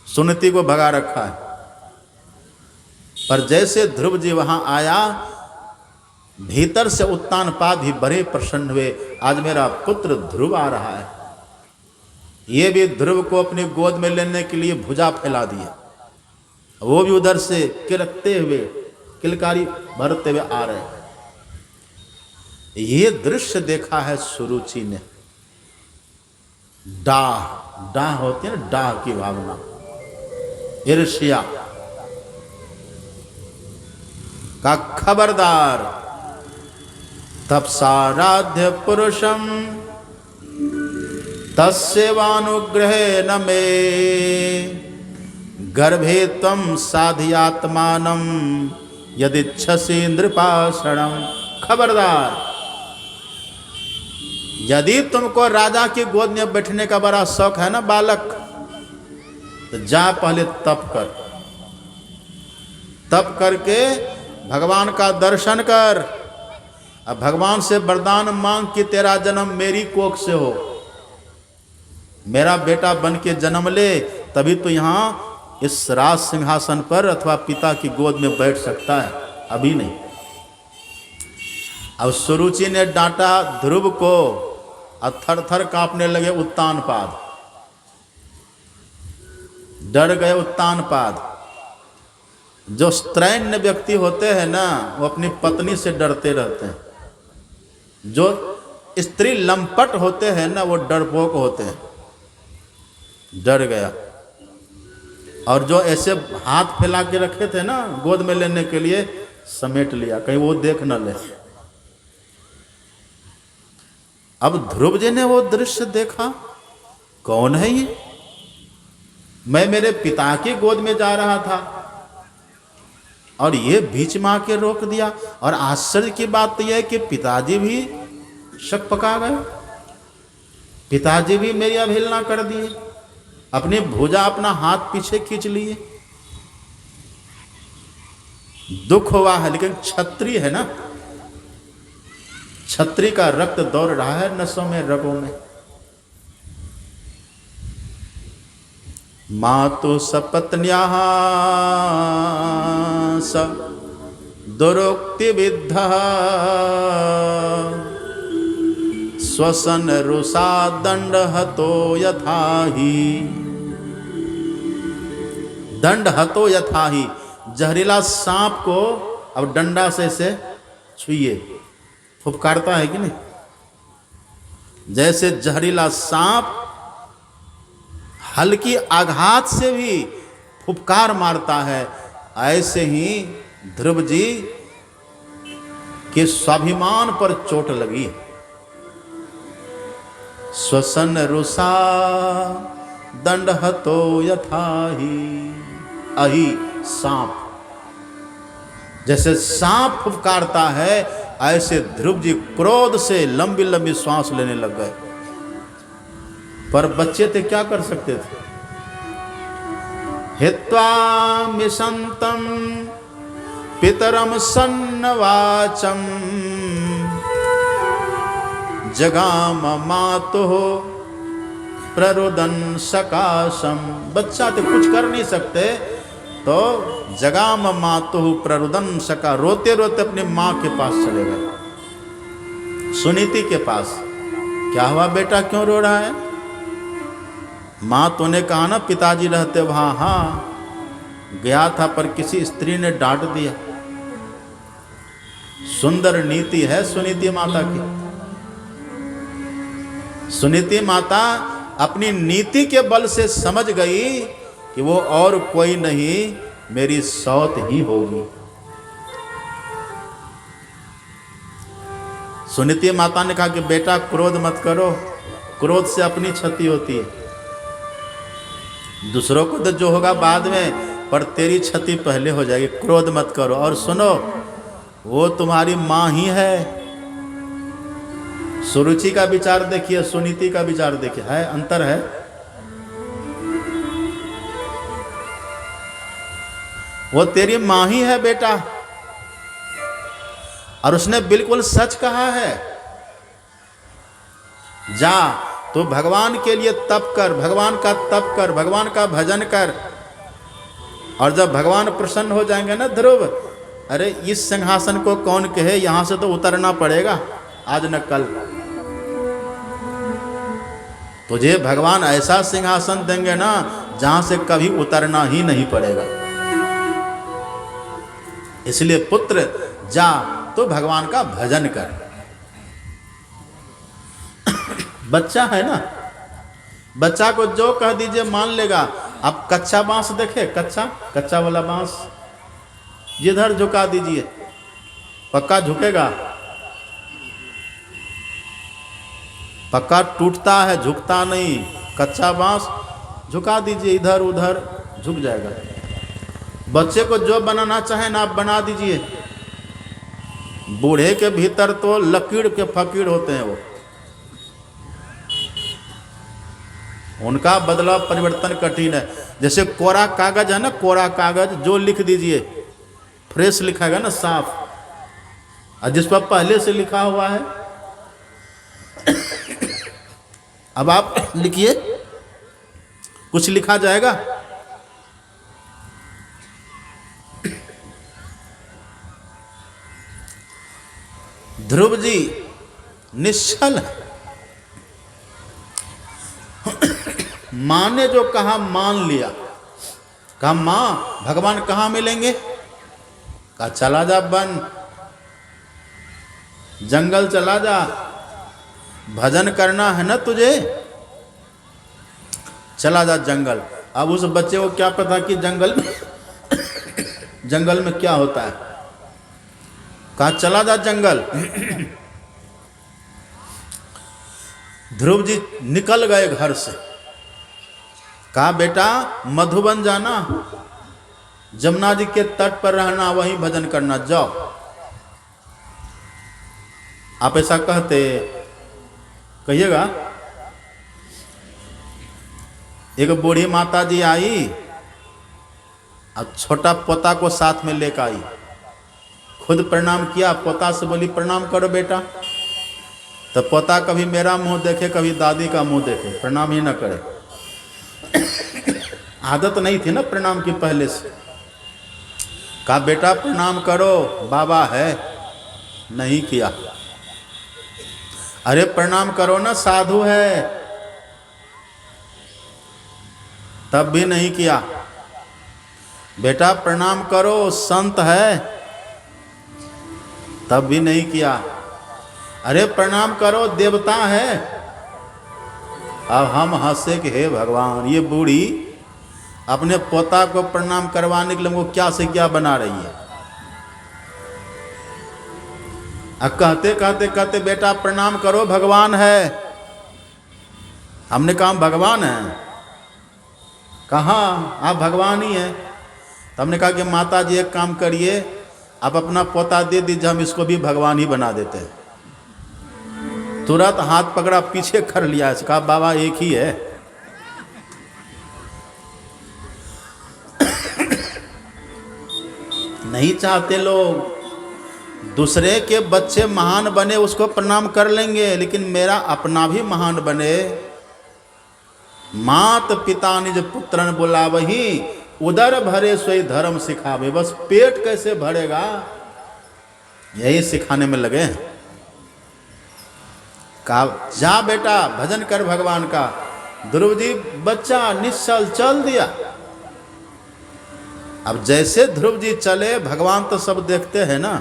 सुनीति को भगा रखा है। पर जैसे ध्रुव जी वहां आया, भीतर से उत्तानपाद भी बड़े प्रसन्न हुए। आज मेरा पुत्र ध्रुव आ रहा है। ये भी ध्रुव को अपनी गोद में लेने के लिए भुजा फैला दिया। वो भी उधर से किलकते हुए, किलकारी भरते हुए आ रहे। ये दृश्य देखा है सुरुचि ने। डाह, डाह होती है ना, डाह की भावना, ईर्ष्या का खबरदार। तपसाराध्य पुरुषम तस्यैवानुग्रहे न मे गर्भे त्वं साधयात्मानं यदिच्छसि नृपाषणम। खबरदार, यदि तुमको राजा की गोद में बैठने का बड़ा शौक है ना बालक, तो जा पहले तप कर, तप करके भगवान का दर्शन कर। अब भगवान से वरदान मांग कि तेरा जन्म मेरी कोख से हो, मेरा बेटा बन के जन्म ले, तभी तो यहाँ इस राज सिंहासन पर अथवा पिता की गोद में बैठ सकता है, अभी नहीं। अब सुरुचि ने डांटा ध्रुव को और थर थर कांपने लगे उत्तानपाद, डर गए उत्तानपाद। जो स्त्रैण व्यक्ति होते हैं ना, वो अपनी पत्नी से डरते रहते हैं। जो स्त्री लंपट होते हैं ना, वो डरपोक होते हैं। डर गया, और जो ऐसे हाथ फैला के रखे थे ना गोद में लेने के लिए, समेट लिया कहीं वो देख न ले। अब ध्रुव जी ने वो दृश्य देखा, कौन है ये? मैं मेरे पिता की गोद में जा रहा था और ये बीच में आके रोक दिया। और आश्चर्य की बात तो यह है कि पिताजी भी शक पका गए, पिताजी भी मेरी अवहेलना कर दिए, अपनी भुजा अपना हाथ पीछे खींच लिए। दुख हुआ है, लेकिन क्षत्रिय है ना, क्षत्रिय का रक्त दौड़ रहा है नसों में, रगों में। मातु सपत्न्या स दुरोक्ति विद्ध स्वसन रुषा दंड हतो यथाहि। दंड हतो यथाहि, जहरीला सांप को अब डंडा से इसे छुइए, फुफकारता है कि नहीं? जैसे जहरीला सांप हल्की आघात से भी फुफकार मारता है, ऐसे ही ध्रुव जी के स्वाभिमान पर चोट लगी। स्वसन रुषा दंड हतो यथाहि। अहि सांप, जैसे सांप फुफकारता है, ऐसे ध्रुव जी क्रोध से लंबी लंबी सांस लेने लग गए। पर बच्चे थे, क्या कर सकते थे? हित्वा मिशंतम पितरम सन्नवाचम जगाम मातुः प्ररुदन सकाशम। बच्चा तो कुछ कर नहीं सकते, तो जगाम मातुः प्ररुदन सका, रोते रोते अपनी माँ के पास चले गए, सुनीति के पास। क्या हुआ बेटा, क्यों रो रहा है? माँ तो ने कहा ना पिताजी रहते वहाँ। हाँ गया था, पर किसी स्त्री ने डांट दिया। सुंदर नीति है सुनीति माता की। सुनीति माता अपनी नीति के बल से समझ गई कि वो और कोई नहीं, मेरी सौत ही होगी। सुनीति माता ने कहा कि बेटा क्रोध मत करो, क्रोध से अपनी क्षति होती है, दूसरों को तो जो होगा बाद में, पर तेरी क्षति पहले हो जाएगी, क्रोध मत करो। और सुनो, वो तुम्हारी माँ ही है। सुरुचि का विचार देखिए, सुनीति का विचार देखिए, है अंतर है। वो तेरी माँ ही है बेटा, और उसने बिल्कुल सच कहा है। जा तो भगवान के लिए तप कर, भगवान का तप कर, भगवान का भजन कर, और जब भगवान प्रसन्न हो जाएंगे ना ध्रुव, अरे इस सिंहासन को कौन कहे, यहां से तो उतरना पड़ेगा आज न कल। तुझे भगवान ऐसा सिंहासन देंगे ना जहां से कभी उतरना ही नहीं पड़ेगा। इसलिए पुत्र जा तो भगवान का भजन कर, बच्चा है ना, बच्चा को जो कह दीजिए मान लेगा। आप कच्चा बांस देखे, कच्चा वाला बांस, जिधर झुका दीजिए पक्का झुकेगा, पक्का टूटता है, झुकता नहीं। कच्चा बांस झुका दीजिए इधर उधर, झुक जाएगा। बच्चे को जो बनाना चाहे ना आप बना दीजिए। बूढ़े के भीतर तो लकीर के फकीर होते हैं वो, उनका बदलाव परिवर्तन कठिन है। जैसे कोरा कागज है ना, कोरा कागज जो लिख दीजिए फ्रेश लिखाएगा ना, साफ। और जिस पर पहले से लिखा हुआ है, अब आप लिखिए, कुछ लिखा जाएगा? ध्रुव जी निश्चल है। माँ ने जो कहा मान लिया। कहा माँ भगवान कहाँ मिलेंगे? कहा चला जा वन, जंगल चला जा, भजन करना है ना तुझे, चला जा जंगल। अब उस बच्चे को क्या पता कि जंगल में क्या होता है। कहा चला जा जंगल। ध्रुव जी निकल गए घर से। कहा बेटा मधुबन जाना, जमुना जी के तट पर रहना, वहीं भजन करना, जाओ। आप ऐसा कहते, कहिएगा। एक बूढ़ी माता जी आई, अब छोटा पोता को साथ में लेकर आई। खुद प्रणाम किया, पोता से बोली प्रणाम करो बेटा। तो पोता कभी मेरा मुंह देखे, कभी दादी का मुंह देखे, प्रणाम ही ना करे। आदत नहीं थी ना प्रणाम की पहले से। कहा बेटा प्रणाम करो, बाबा है, नहीं किया। अरे प्रणाम करो ना, साधु है, तब भी नहीं किया। बेटा प्रणाम करो, संत है, तब भी नहीं किया। अरे प्रणाम करो, देवता है। अब हम हंसे कि हे भगवान, ये बूढ़ी अपने पोता को प्रणाम करवाने के लिए वो क्या से क्या बना रही है। अब कहते कहते कहते बेटा प्रणाम करो, भगवान है। हमने कहा भगवान है? कहाँ, आप भगवान ही हैं। तो हमने कहा कि माता जी एक काम करिए, आप अपना पोता दे दीजिए, हम इसको भी भगवान ही बना देते हैं। तुरंत हाथ पकड़ा, पीछे कर लिया, कहा बाबा एक ही है। नहीं चाहते लोग दूसरे के बच्चे महान बने उसको प्रणाम कर लेंगे, लेकिन मेरा अपना भी महान बने। मात पिता निज पुत्रन बुलावही, उदर भरे सोई धर्म सिखावे। बस पेट कैसे भरेगा यही सिखाने में लगे। कहा जा बेटा भजन कर भगवान का। ध्रुव जी बच्चा निश्चल चल दिया। अब जैसे ध्रुव जी चले, भगवान तो सब देखते हैं ना।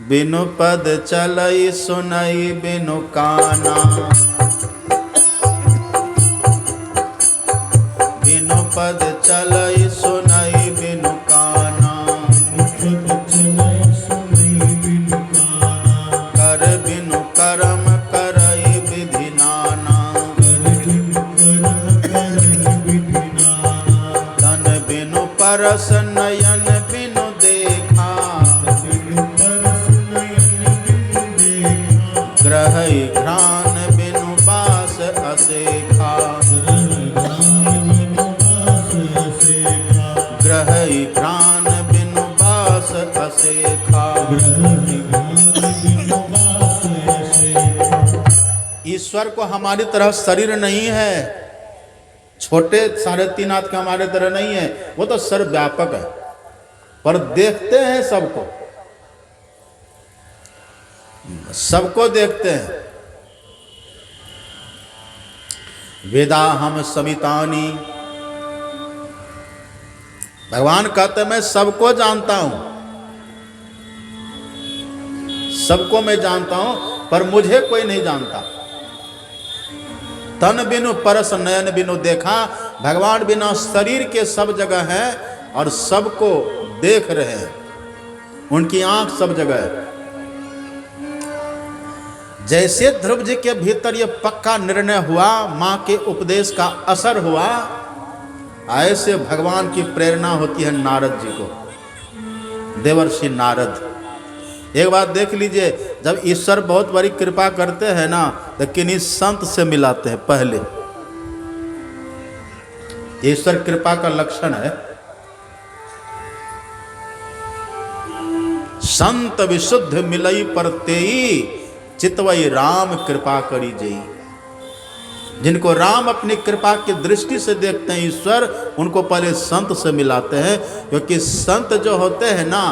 बिनु पद चलई सुनई बिनु काना, बिनु पद चलई सुनई बिनु काना, कर बिनु कर्म करई विधि नाना, तन बिनु परस नयन बिनु देखा, ग्रहई घ्राण बिनु बास असेखा, ग्रहई घ्राण बिनु बास असेखा। ईश्वर को हमारी तरह शरीर नहीं है, छोटे 3.5 हाथ का हमारे तरह नहीं है, वो तो सर्वव्यापक है, पर देखते हैं सबको, सबको देखते हैं। वेदा हम सवितानी, भगवान कहते मैं सबको जानता हूं, सबको मैं जानता हूं, पर मुझे कोई नहीं जानता। तन बिनु परस नयन बिनु देखा, भगवान बिना शरीर के सब जगह हैं और सबको देख रहे हैं, उनकी आंख सब जगह है। जैसे ध्रुव जी के भीतर ये पक्का निर्णय हुआ, मां के उपदेश का असर हुआ, ऐसे भगवान की प्रेरणा होती है नारद जी को, देवर्षि नारद। एक बात देख लीजिए, जब ईश्वर बहुत बड़ी कृपा करते हैं ना, तो किन्हीं संत से मिलाते हैं पहले। ईश्वर कृपा का लक्षण है। संत विशुद्ध मिलई पर तेई, चितवई राम कृपा करी जई। जिनको राम अपनी कृपा की दृष्टि से देखते हैं ईश्वर, उनको पहले संत से मिलाते हैं, क्योंकि संत जो होते हैं ना,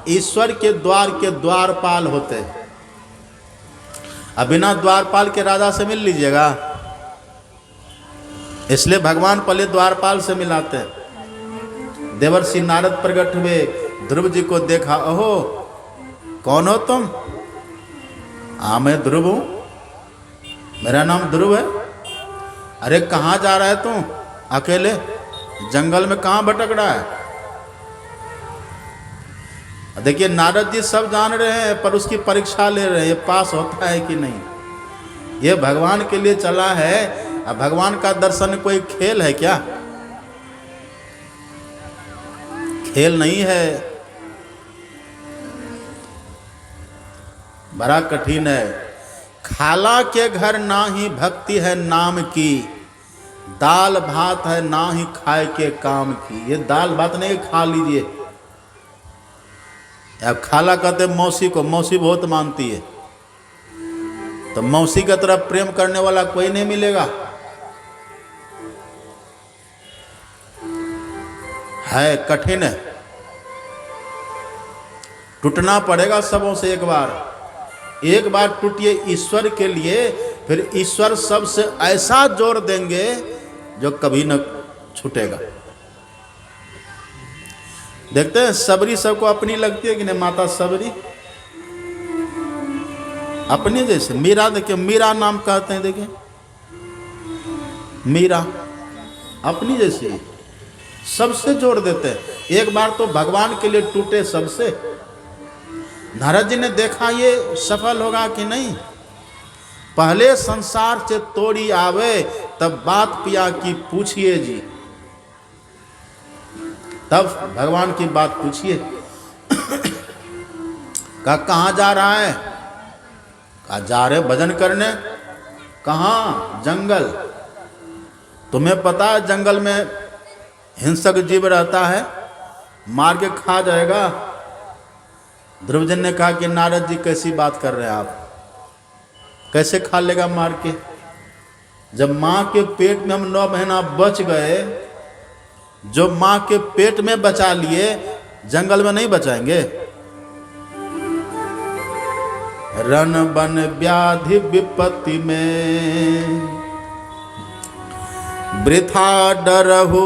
ईश्वर के द्वारपाल होते हैं। अब बिना द्वारपाल के राजा से मिल लीजिएगा, इसलिए भगवान पहले द्वारपाल से मिलाते हैं। देवर्षि नारद प्रकट हुए, ध्रुव जी को देखा, ओहो कौन हो तुम? मैं ध्रुव हूं, मेरा नाम ध्रुव है। अरे कहाँ जा रहा है तू अकेले, जंगल में कहाँ भटक रहा है? देखिए नारद जी सब जान रहे हैं, पर उसकी परीक्षा ले रहे हैं, ये पास होता है कि नहीं। ये भगवान के लिए चला है। अब भगवान का दर्शन कोई खेल है क्या? खेल नहीं है, बड़ा कठिन है। खाला के घर ना ही भक्ति है नाम की, दाल भात है ना ही खाए के काम की। ये दाल भात नहीं, खा लीजिए। अब खाला कहते मौसी को, मौसी बहुत मानती है, तो मौसी की तरफ प्रेम करने वाला कोई नहीं मिलेगा। है कठिन है, टूटना पड़ेगा सबों से एक बार टूटिए ईश्वर के लिए, फिर ईश्वर सबसे ऐसा जोर देंगे जो कभी न छूटेगा। देखते हैं सबरी सबको अपनी लगती है कि नहीं? माता सबरी अपनी जैसे। मीरा देखिए, मीरा नाम कहते हैं, देखिए मीरा अपनी जैसी, सबसे जोड़ देते हैं। एक बार तो भगवान के लिए टूटे सबसे। नारद जी ने देखा ये सफल होगा कि नहीं। पहले संसार से तोड़ी आवे, तब बात पिया की पूछिए जी। तब भगवान की बात पूछिए। कहा कहाँ जा रहा है? कहा जा रहे भजन करने। कहाँ? जंगल। तुम्हें पता है जंगल में हिंसक जीव रहता है, मार के खा जाएगा। ध्रुवजन ने कहा कि नारद जी कैसी बात कर रहे हैं आप, कैसे खा लेगा मार के? जब माँ के पेट में हम 9 महीना बच गए, जो माँ के पेट में बचा लिए, जंगल में नहीं बचाएंगे। रन बन व्याधि विपत्ति में, वृथा डरहु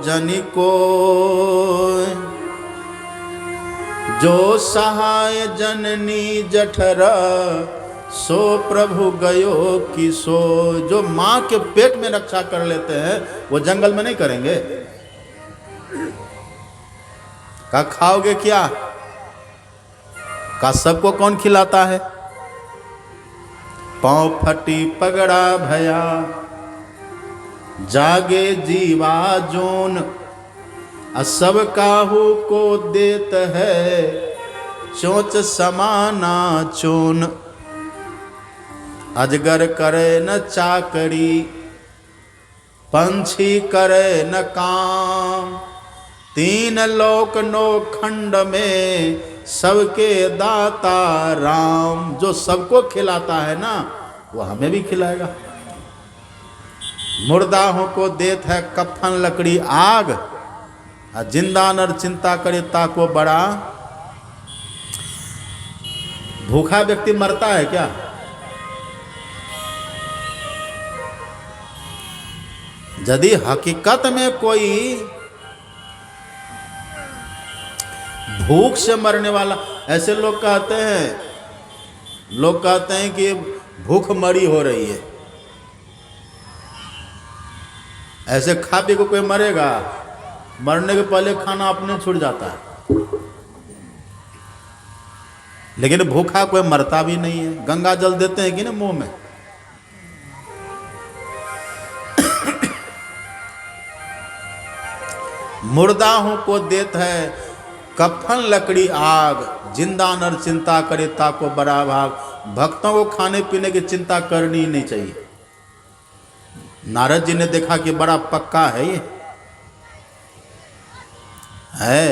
जनि को, जो सहाय जननी जठरा, सो प्रभु गयो कि सो। जो माँ के पेट में रक्षा कर लेते हैं, वो जंगल में नहीं करेंगे। का खाओगे क्या? का सबको कौन खिलाता है? पांव फटी पगड़ा भया, जागे जीवा जोन, सब काहू को देत है, चोंच समाना चोन। अजगर करे न चाकरी, पंछी करे न काम, 3 लोक 9 खंड में, सबके दाता राम। जो सबको खिलाता है ना, वो हमें भी खिलाएगा। मुर्दाहों को देत है कफन लकड़ी आग, जिंदा नर चिंता करे ताको बड़ा। भूखा व्यक्ति मरता है क्या? यदि हकीकत में कोई भूख से मरने वाला, ऐसे लोग कहते हैं कि भूख मरी हो रही है, ऐसे खा पी को कोई मरेगा, मरने के पहले खाना अपने छूट जाता है, लेकिन भूखा कोई मरता भी नहीं है। गंगा जल देते हैं कि ना मुंह में। मुर्दाहों को देत है कफन लकड़ी आग, जिंदा नर चिंता करे ताको बड़ा भाग। भक्तों को खाने पीने की चिंता करनी ही नहीं चाहिए। नारद जी ने देखा कि बड़ा पक्का है ये, है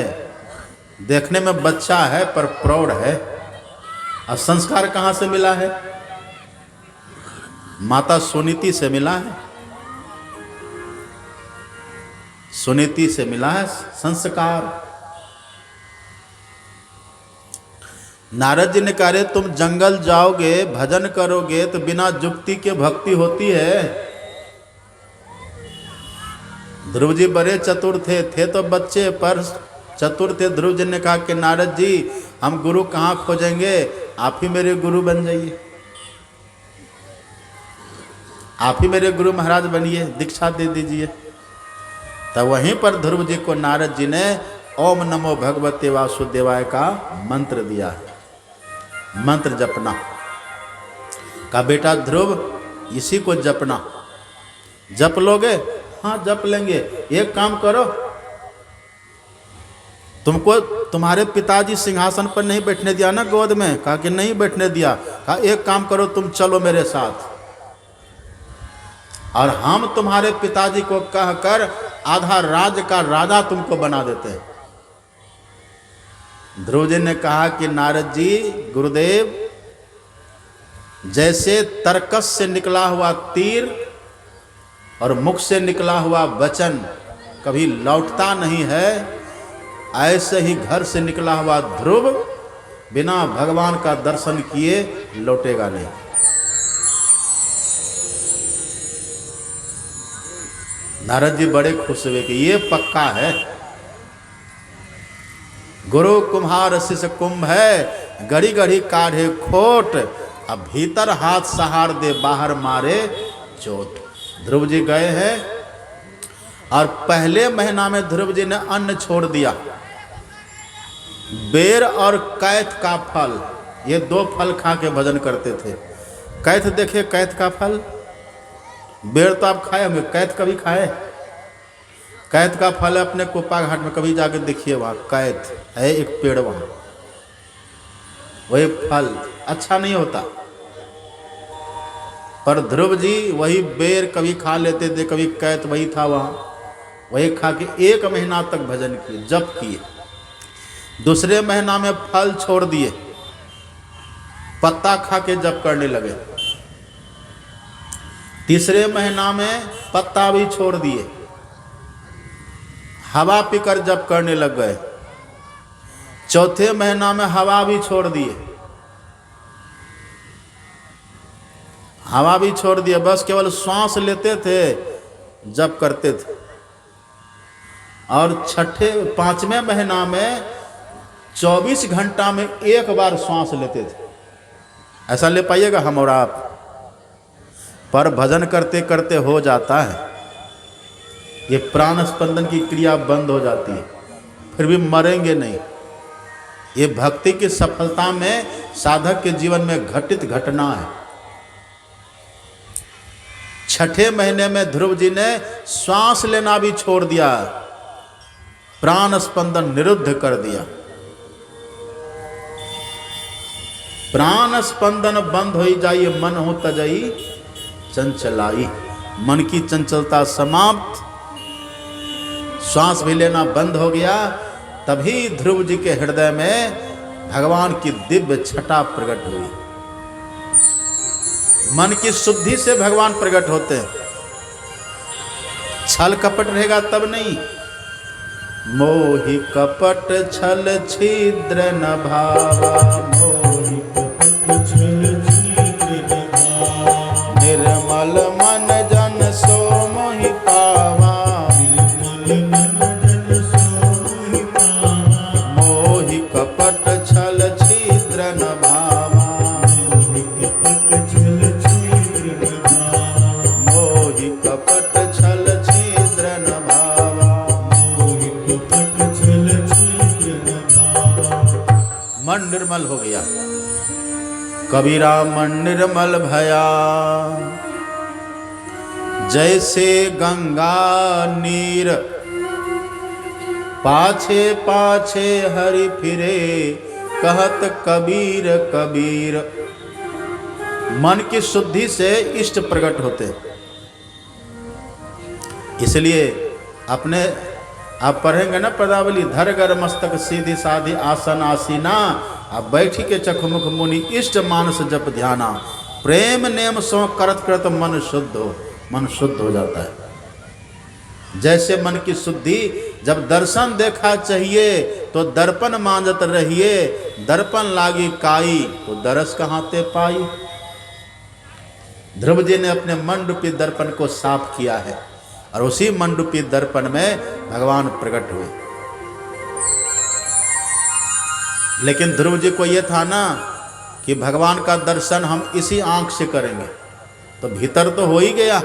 देखने में बच्चा है पर प्रौढ़ है। और संस्कार कहाँ से मिला है? माता सुनीति से मिला है, सुनीति से मिला है संस्कार। नारद जी ने कहा रे तुम जंगल जाओगे, भजन करोगे तो बिना जुक्ति के भक्ति होती है। ध्रुव जी बड़े चतुर थे तो बच्चे पर चतुर थे। ध्रुव जी ने कहा कि नारद जी हम गुरु कहाँ खोजेंगे, आप ही मेरे गुरु बन जाइए, आप ही मेरे गुरु महाराज बनिए, दीक्षा दे दीजिए। तब वहीं पर ध्रुव जी को नारद जी ने ओम नमो भगवते वासुदेवाय का मंत्र दिया है, मंत्र जपना का। बेटा ध्रुव इसी को जपना। जप लोगे? हाँ जप लेंगे। एक काम करो, तुमको तुम्हारे पिताजी सिंहासन पर नहीं बैठने दिया ना गोद में? कहा कि नहीं बैठने दिया। कहा एक काम करो तुम चलो मेरे साथ, और हम तुम्हारे पिताजी को कहकर आधा राज्य का राजा तुमको बना देते हैं। ध्रुव जी ने कहा कि नारद जी गुरुदेव, जैसे तरकस से निकला हुआ तीर और मुख से निकला हुआ वचन कभी लौटता नहीं है, ऐसे ही घर से निकला हुआ ध्रुव बिना भगवान का दर्शन किए लौटेगा नहीं। नारद जी बड़े खुश हुए कि ये पक्का है। गुरु कुम्हार शिष्य कुंभ है, गड़ी गड़ी काढ़े खोट, अब भीतर हाथ सहार दे बाहर मारे चोट। ध्रुव जी गए हैं और पहले महीना में ध्रुव जी ने अन्न छोड़ दिया। बेर और कैथ का फल, ये दो फल खा के भजन करते थे। कैथ देखे, कैथ का फल, बेर तो आप खाए होंगे, कैथ कभी खाए? कैथ का फल है अपने कोपा घाट में, कभी जाके देखिए, वहाँ कैथ है एक पेड़, वहाँ वही फल अच्छा नहीं होता। पर ध्रुव जी वही बेर कभी खा लेते थे, कभी कैथ वही था वहाँ, वही खा के 1 महीना तक भजन किए, जप किए। दूसरे महीना में फल छोड़ दिए, पत्ता खा के जप करने लगे। तीसरे महीना में पत्ता भी छोड़ दिए, हवा पीकर जप करने लग गए। चौथे महीना में हवा भी छोड़ दिए, हवा भी छोड़ दिए, बस केवल श्वास लेते थे, जप करते थे। और 5वें महीना में 24 घंटा में 1 बार श्वास लेते थे। ऐसा ले पाइएगा हम और आप? पर भजन करते करते हो जाता है, ये प्राण स्पंदन की क्रिया बंद हो जाती है, फिर भी मरेंगे नहीं। ये भक्ति की सफलता में साधक के जीवन में घटित घटना है। 6ठे महीने में ध्रुव जी ने श्वास लेना भी छोड़ दिया, प्राण स्पंदन निरुद्ध कर दिया। प्राण स्पंदन बंद हो जाइए, मन हो तजई चंचलाई। मन की चंचलता समाप्त, श्वास भी लेना बंद हो गया। तभी ध्रुव जी के हृदय में भगवान की दिव्य छटा प्रकट हुई। मन की शुद्धि से भगवान प्रकट होते हैं, छल कपट रहेगा तब नहीं। मोहि कपट छल छिद्र न भावा, मोहि कपट छल छिद्र न भावा, निर्मल मन जन सो मोहि पावा, मोहि कपट छल छिद्र न भावा, मोहि कपट छल छिद्र निर्मल हो गया। कबीरा मन निर्मल भया, जैसे गंगा नीर, पाछे पाछे हरि फिरे, कहत कबीर कबीर। मन की शुद्धि से इष्ट प्रकट होते, इसलिए अपने आप पढ़ेंगे ना पदावली, धरगर मस्तक सीधी साधी आसन आसीना, अब बैठी के चखमुख मुनि इष्ट मानस जप ध्याना, प्रेम नेम सो करत करत मन शुद्ध हो जाता है। जैसे मन की शुद्धि, जब दर्शन देखा चाहिए तो दर्पण मांजत रहिए, दर्पण लागी काई तो दरस कहाँ ते पाई। ध्रुव जी ने अपने मन रूपी दर्पण को साफ किया है और उसी मन रूपी दर्पण में भगवान प्रकट हुए। लेकिन ध्रुव जी को यह था ना कि भगवान का दर्शन हम इसी आंख से करेंगे, तो भीतर तो हो ही गया।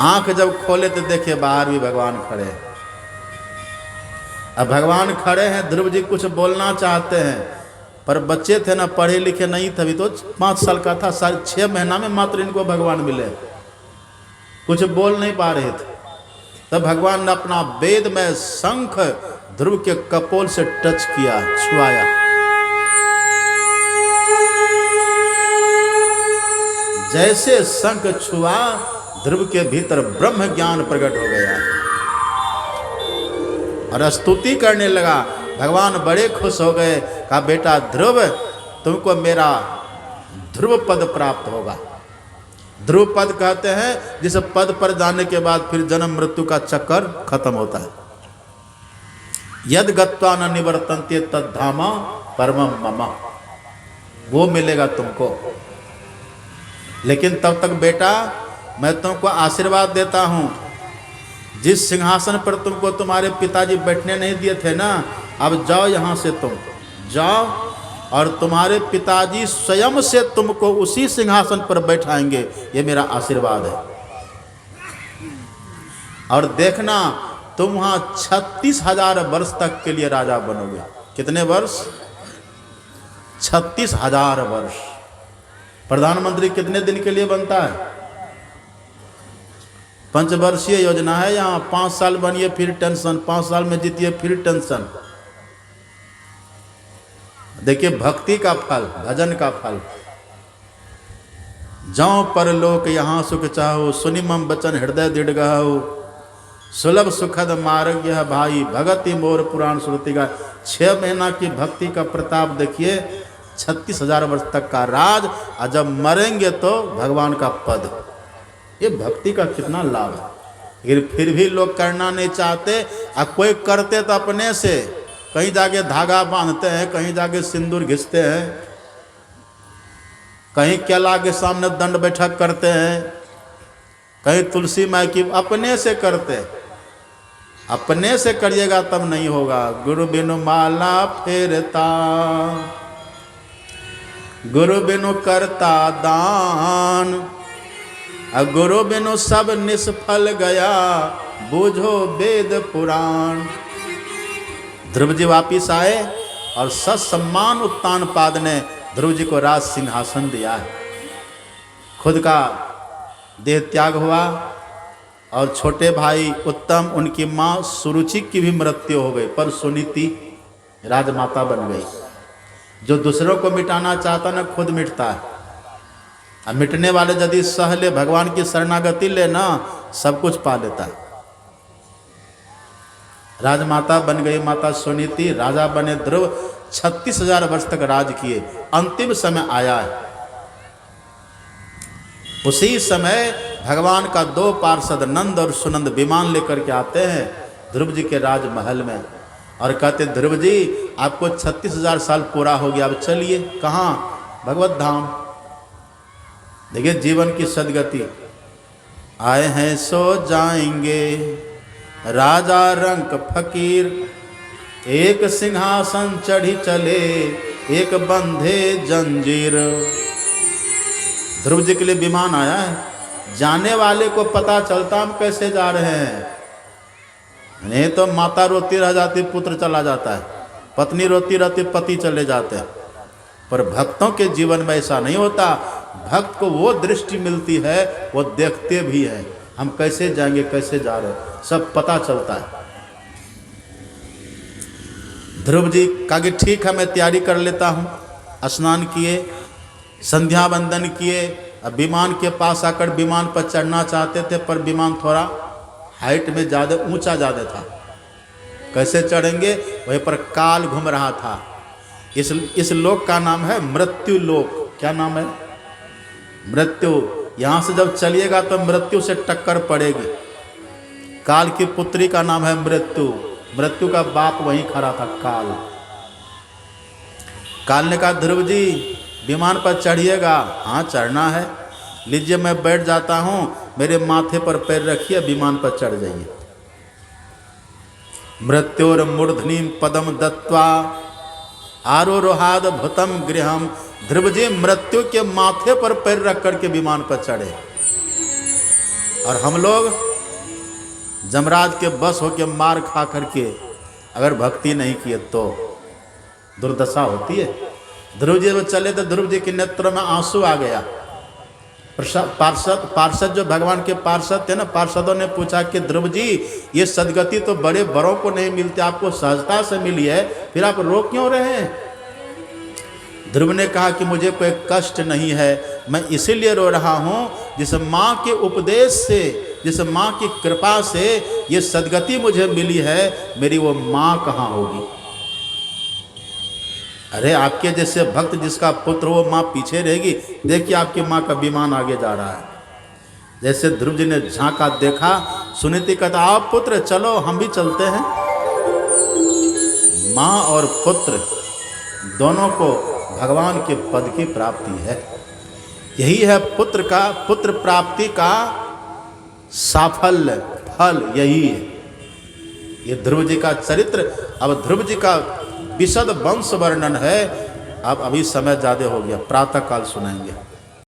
आंख जब खोले तो देखे बाहर भी भगवान खड़े हैं। अब भगवान खड़े हैं, ध्रुव जी कुछ बोलना चाहते हैं, पर बच्चे थे ना, पढ़े लिखे नहीं थे, अभी तो 5 साल का था, 6 महीना में मात्र इनको भगवान मिले, कुछ बोल नहीं पा रहे थे। तब भगवान ने अपना वेद में शंख ध्रुव के कपोल से टच किया, छुआया। जैसे शंख छुआ, ध्रुव के भीतर ब्रह्म ज्ञान प्रकट हो गया और स्तुति करने लगा। भगवान बड़े खुश हो गए, कहा बेटा ध्रुव, तुमको मेरा ध्रुव पद प्राप्त होगा। ध्रुव पद कहते हैं जिस पद पर जाने के बाद फिर जन्म मृत्यु का चक्कर खत्म होता है। यद गत्वा न निवर्तन्ते तद धामा परमम मम, वो मिलेगा तुमको। लेकिन तब तक बेटा मैं तुमको आशीर्वाद देता हूं, जिस सिंहासन पर तुमको तुम्हारे पिताजी बैठने नहीं दिए थे ना, अब जाओ यहां से, तुम जाओ और तुम्हारे पिताजी स्वयं से तुमको उसी सिंहासन पर बैठाएंगे, ये मेरा आशीर्वाद है। और देखना तुम वहां 36,000 वर्ष तक के लिए राजा बनोगे। कितने वर्ष? 36,000 वर्ष। प्रधानमंत्री कितने दिन के लिए बनता है? 5 वर्षीय योजना है। यहाँ 5 साल बनिए फिर टेंशन, 5 साल में जीतिए फिर टेंशन। देखिए भक्ति का फल, भजन का फल। जाओ परलोक यहाँ सुख चाहो, सुनि मम बचन हृदय दृढ़ गहो, सुलभ सुखद मार्ग यह भाई, भगति मोर पुराण श्रुति का। 6 महीना की भक्ति का प्रताप देखिए, 36,000 वर्ष तक का राज, और जब मरेंगे तो भगवान का पद। ये भक्ति का कितना लाभ है। लेकिन फिर भी लोग करना नहीं चाहते, और कोई करते तो अपने से, कहीं जाके धागा बांधते हैं, कहीं जाके सिंदूर घिसते हैं, कहीं केला के सामने दंड बैठक करते हैं, कहीं तुलसी माई की, अपने से करते। अपने से करिएगा तब नहीं होगा। गुरु बिनु माला फेरता, गुरु बिनु करता दान, गुरु बिनु सब निष्फल गया, बूझो वेद पुराण। ध्रुव जी वापिस आए और सत्सम्मान उत्तानपाद ने ध्रुव जी को राज सिंहासन दिया है। खुद का देह त्याग हुआ और छोटे भाई उत्तम, उनकी माँ सुरुचि की भी मृत्यु हो गई, पर सुनीति राजमाता बन गई। जो दूसरों को मिटाना चाहता ना, खुद मिटता है। अब मिटने वाले यदि सह ले, भगवान की शरणागति ले ना, सब कुछ पा लेता है। राजमाता बन गई माता सुनीति, राजा बने ध्रुव। 36,000 वर्ष तक राज किए। अंतिम समय आया है, उसी समय भगवान का 2 पार्षद नंद और सुनंद विमान लेकर के आते हैं ध्रुव जी के राजमहल में और कहते, ध्रुव जी आपको 36,000 साल पूरा हो गया, अब चलिए। कहाँ? भगवत धाम। देखिए जीवन की सदगति। आए हैं सो जाएंगे, राजा रंक फकीर, एक सिंहासन चढ़ी चले, एक बंधे जंजीर। ध्रुव जी के लिए विमान आया है। जाने वाले को पता चलता हम कैसे जा रहे हैं, नहीं तो माता रोती रह जाती, पुत्र चला जाता है। पत्नी रोती रहती, पति चले जाते हैं। पर भक्तों के जीवन में ऐसा नहीं होता। भक्त को वो दृष्टि मिलती है, वो देखते भी हैं हम कैसे जाएंगे, कैसे जा रहे, सब पता चलता है। ध्रुव जी कहा कि ठीक है, मैं तैयारी कर लेता हूँ। स्नान किए, संध्या वंदन किए। अब विमान के पास आकर विमान पर चढ़ना चाहते थे, पर विमान थोड़ा हाइट में ज़्यादा ऊंचा ज़्यादा था। कैसे चढ़ेंगे? वहीं पर काल घूम रहा था। इस लोक का नाम है मृत्यु लोक। क्या नाम है? मृत्यु। यहाँ से जब चलिएगा तो मृत्यु से टक्कर पड़ेगी। काल की पुत्री का नाम है मृत्यु। मृत्यु का बाप वहीं खड़ा था, काल। काल ने कहा, ध्रुव जी विमान पर चढ़िएगा। हाँ चढ़ना है, लीजिए मैं बैठ जाता हूँ, मेरे माथे पर पैर रखिए, विमान पर चढ़ जाइए। मृत्योर मूर्धनि पदम दत्वा आरोहाद भूतम गृहम। ध्रुव जी मृत्यु के माथे पर पैर रख करके विमान पर चढ़े। और हम लोग जमराज के बस होके मार खा करके अगर भक्ति नहीं किए तो दुर्दशा होती है। ध्रुव जी वो चले तो ध्रुव जी के नेत्र में आंसू आ गया। पार्षद जो भगवान के पार्षद थे ना, पार्षदों ने पूछा कि ध्रुव जी ये सदगति तो बड़े बड़ों को नहीं मिलती, आपको सहजता से मिली है, फिर आप रो क्यों रहे हैं? ध्रुव ने कहा कि मुझे कोई कष्ट नहीं है, मैं इसीलिए रो रहा हूँ जिस माँ के उपदेश से, जिस माँ की कृपा से ये सदगति मुझे मिली है, मेरी वो माँ कहाँ होगी? अरे आपके जैसे भक्त जिसका पुत्र वो माँ पीछे रहेगी। देखिए आपकी माँ का विमान आगे जा रहा है। जैसे ध्रुव जी ने झांका, देखा, सुनीति कहता, आप पुत्र चलो, हम भी चलते हैं। माँ और पुत्र दोनों को भगवान के पद की प्राप्ति है। यही है पुत्र प्राप्ति का साफल्य, फल यही है। ये ध्रुव जी का चरित्र। अब ध्रुव जी का विशद वंश वर्णन है। अब अभी समय ज़्यादा हो गया, प्रातः काल सुनाएंगे।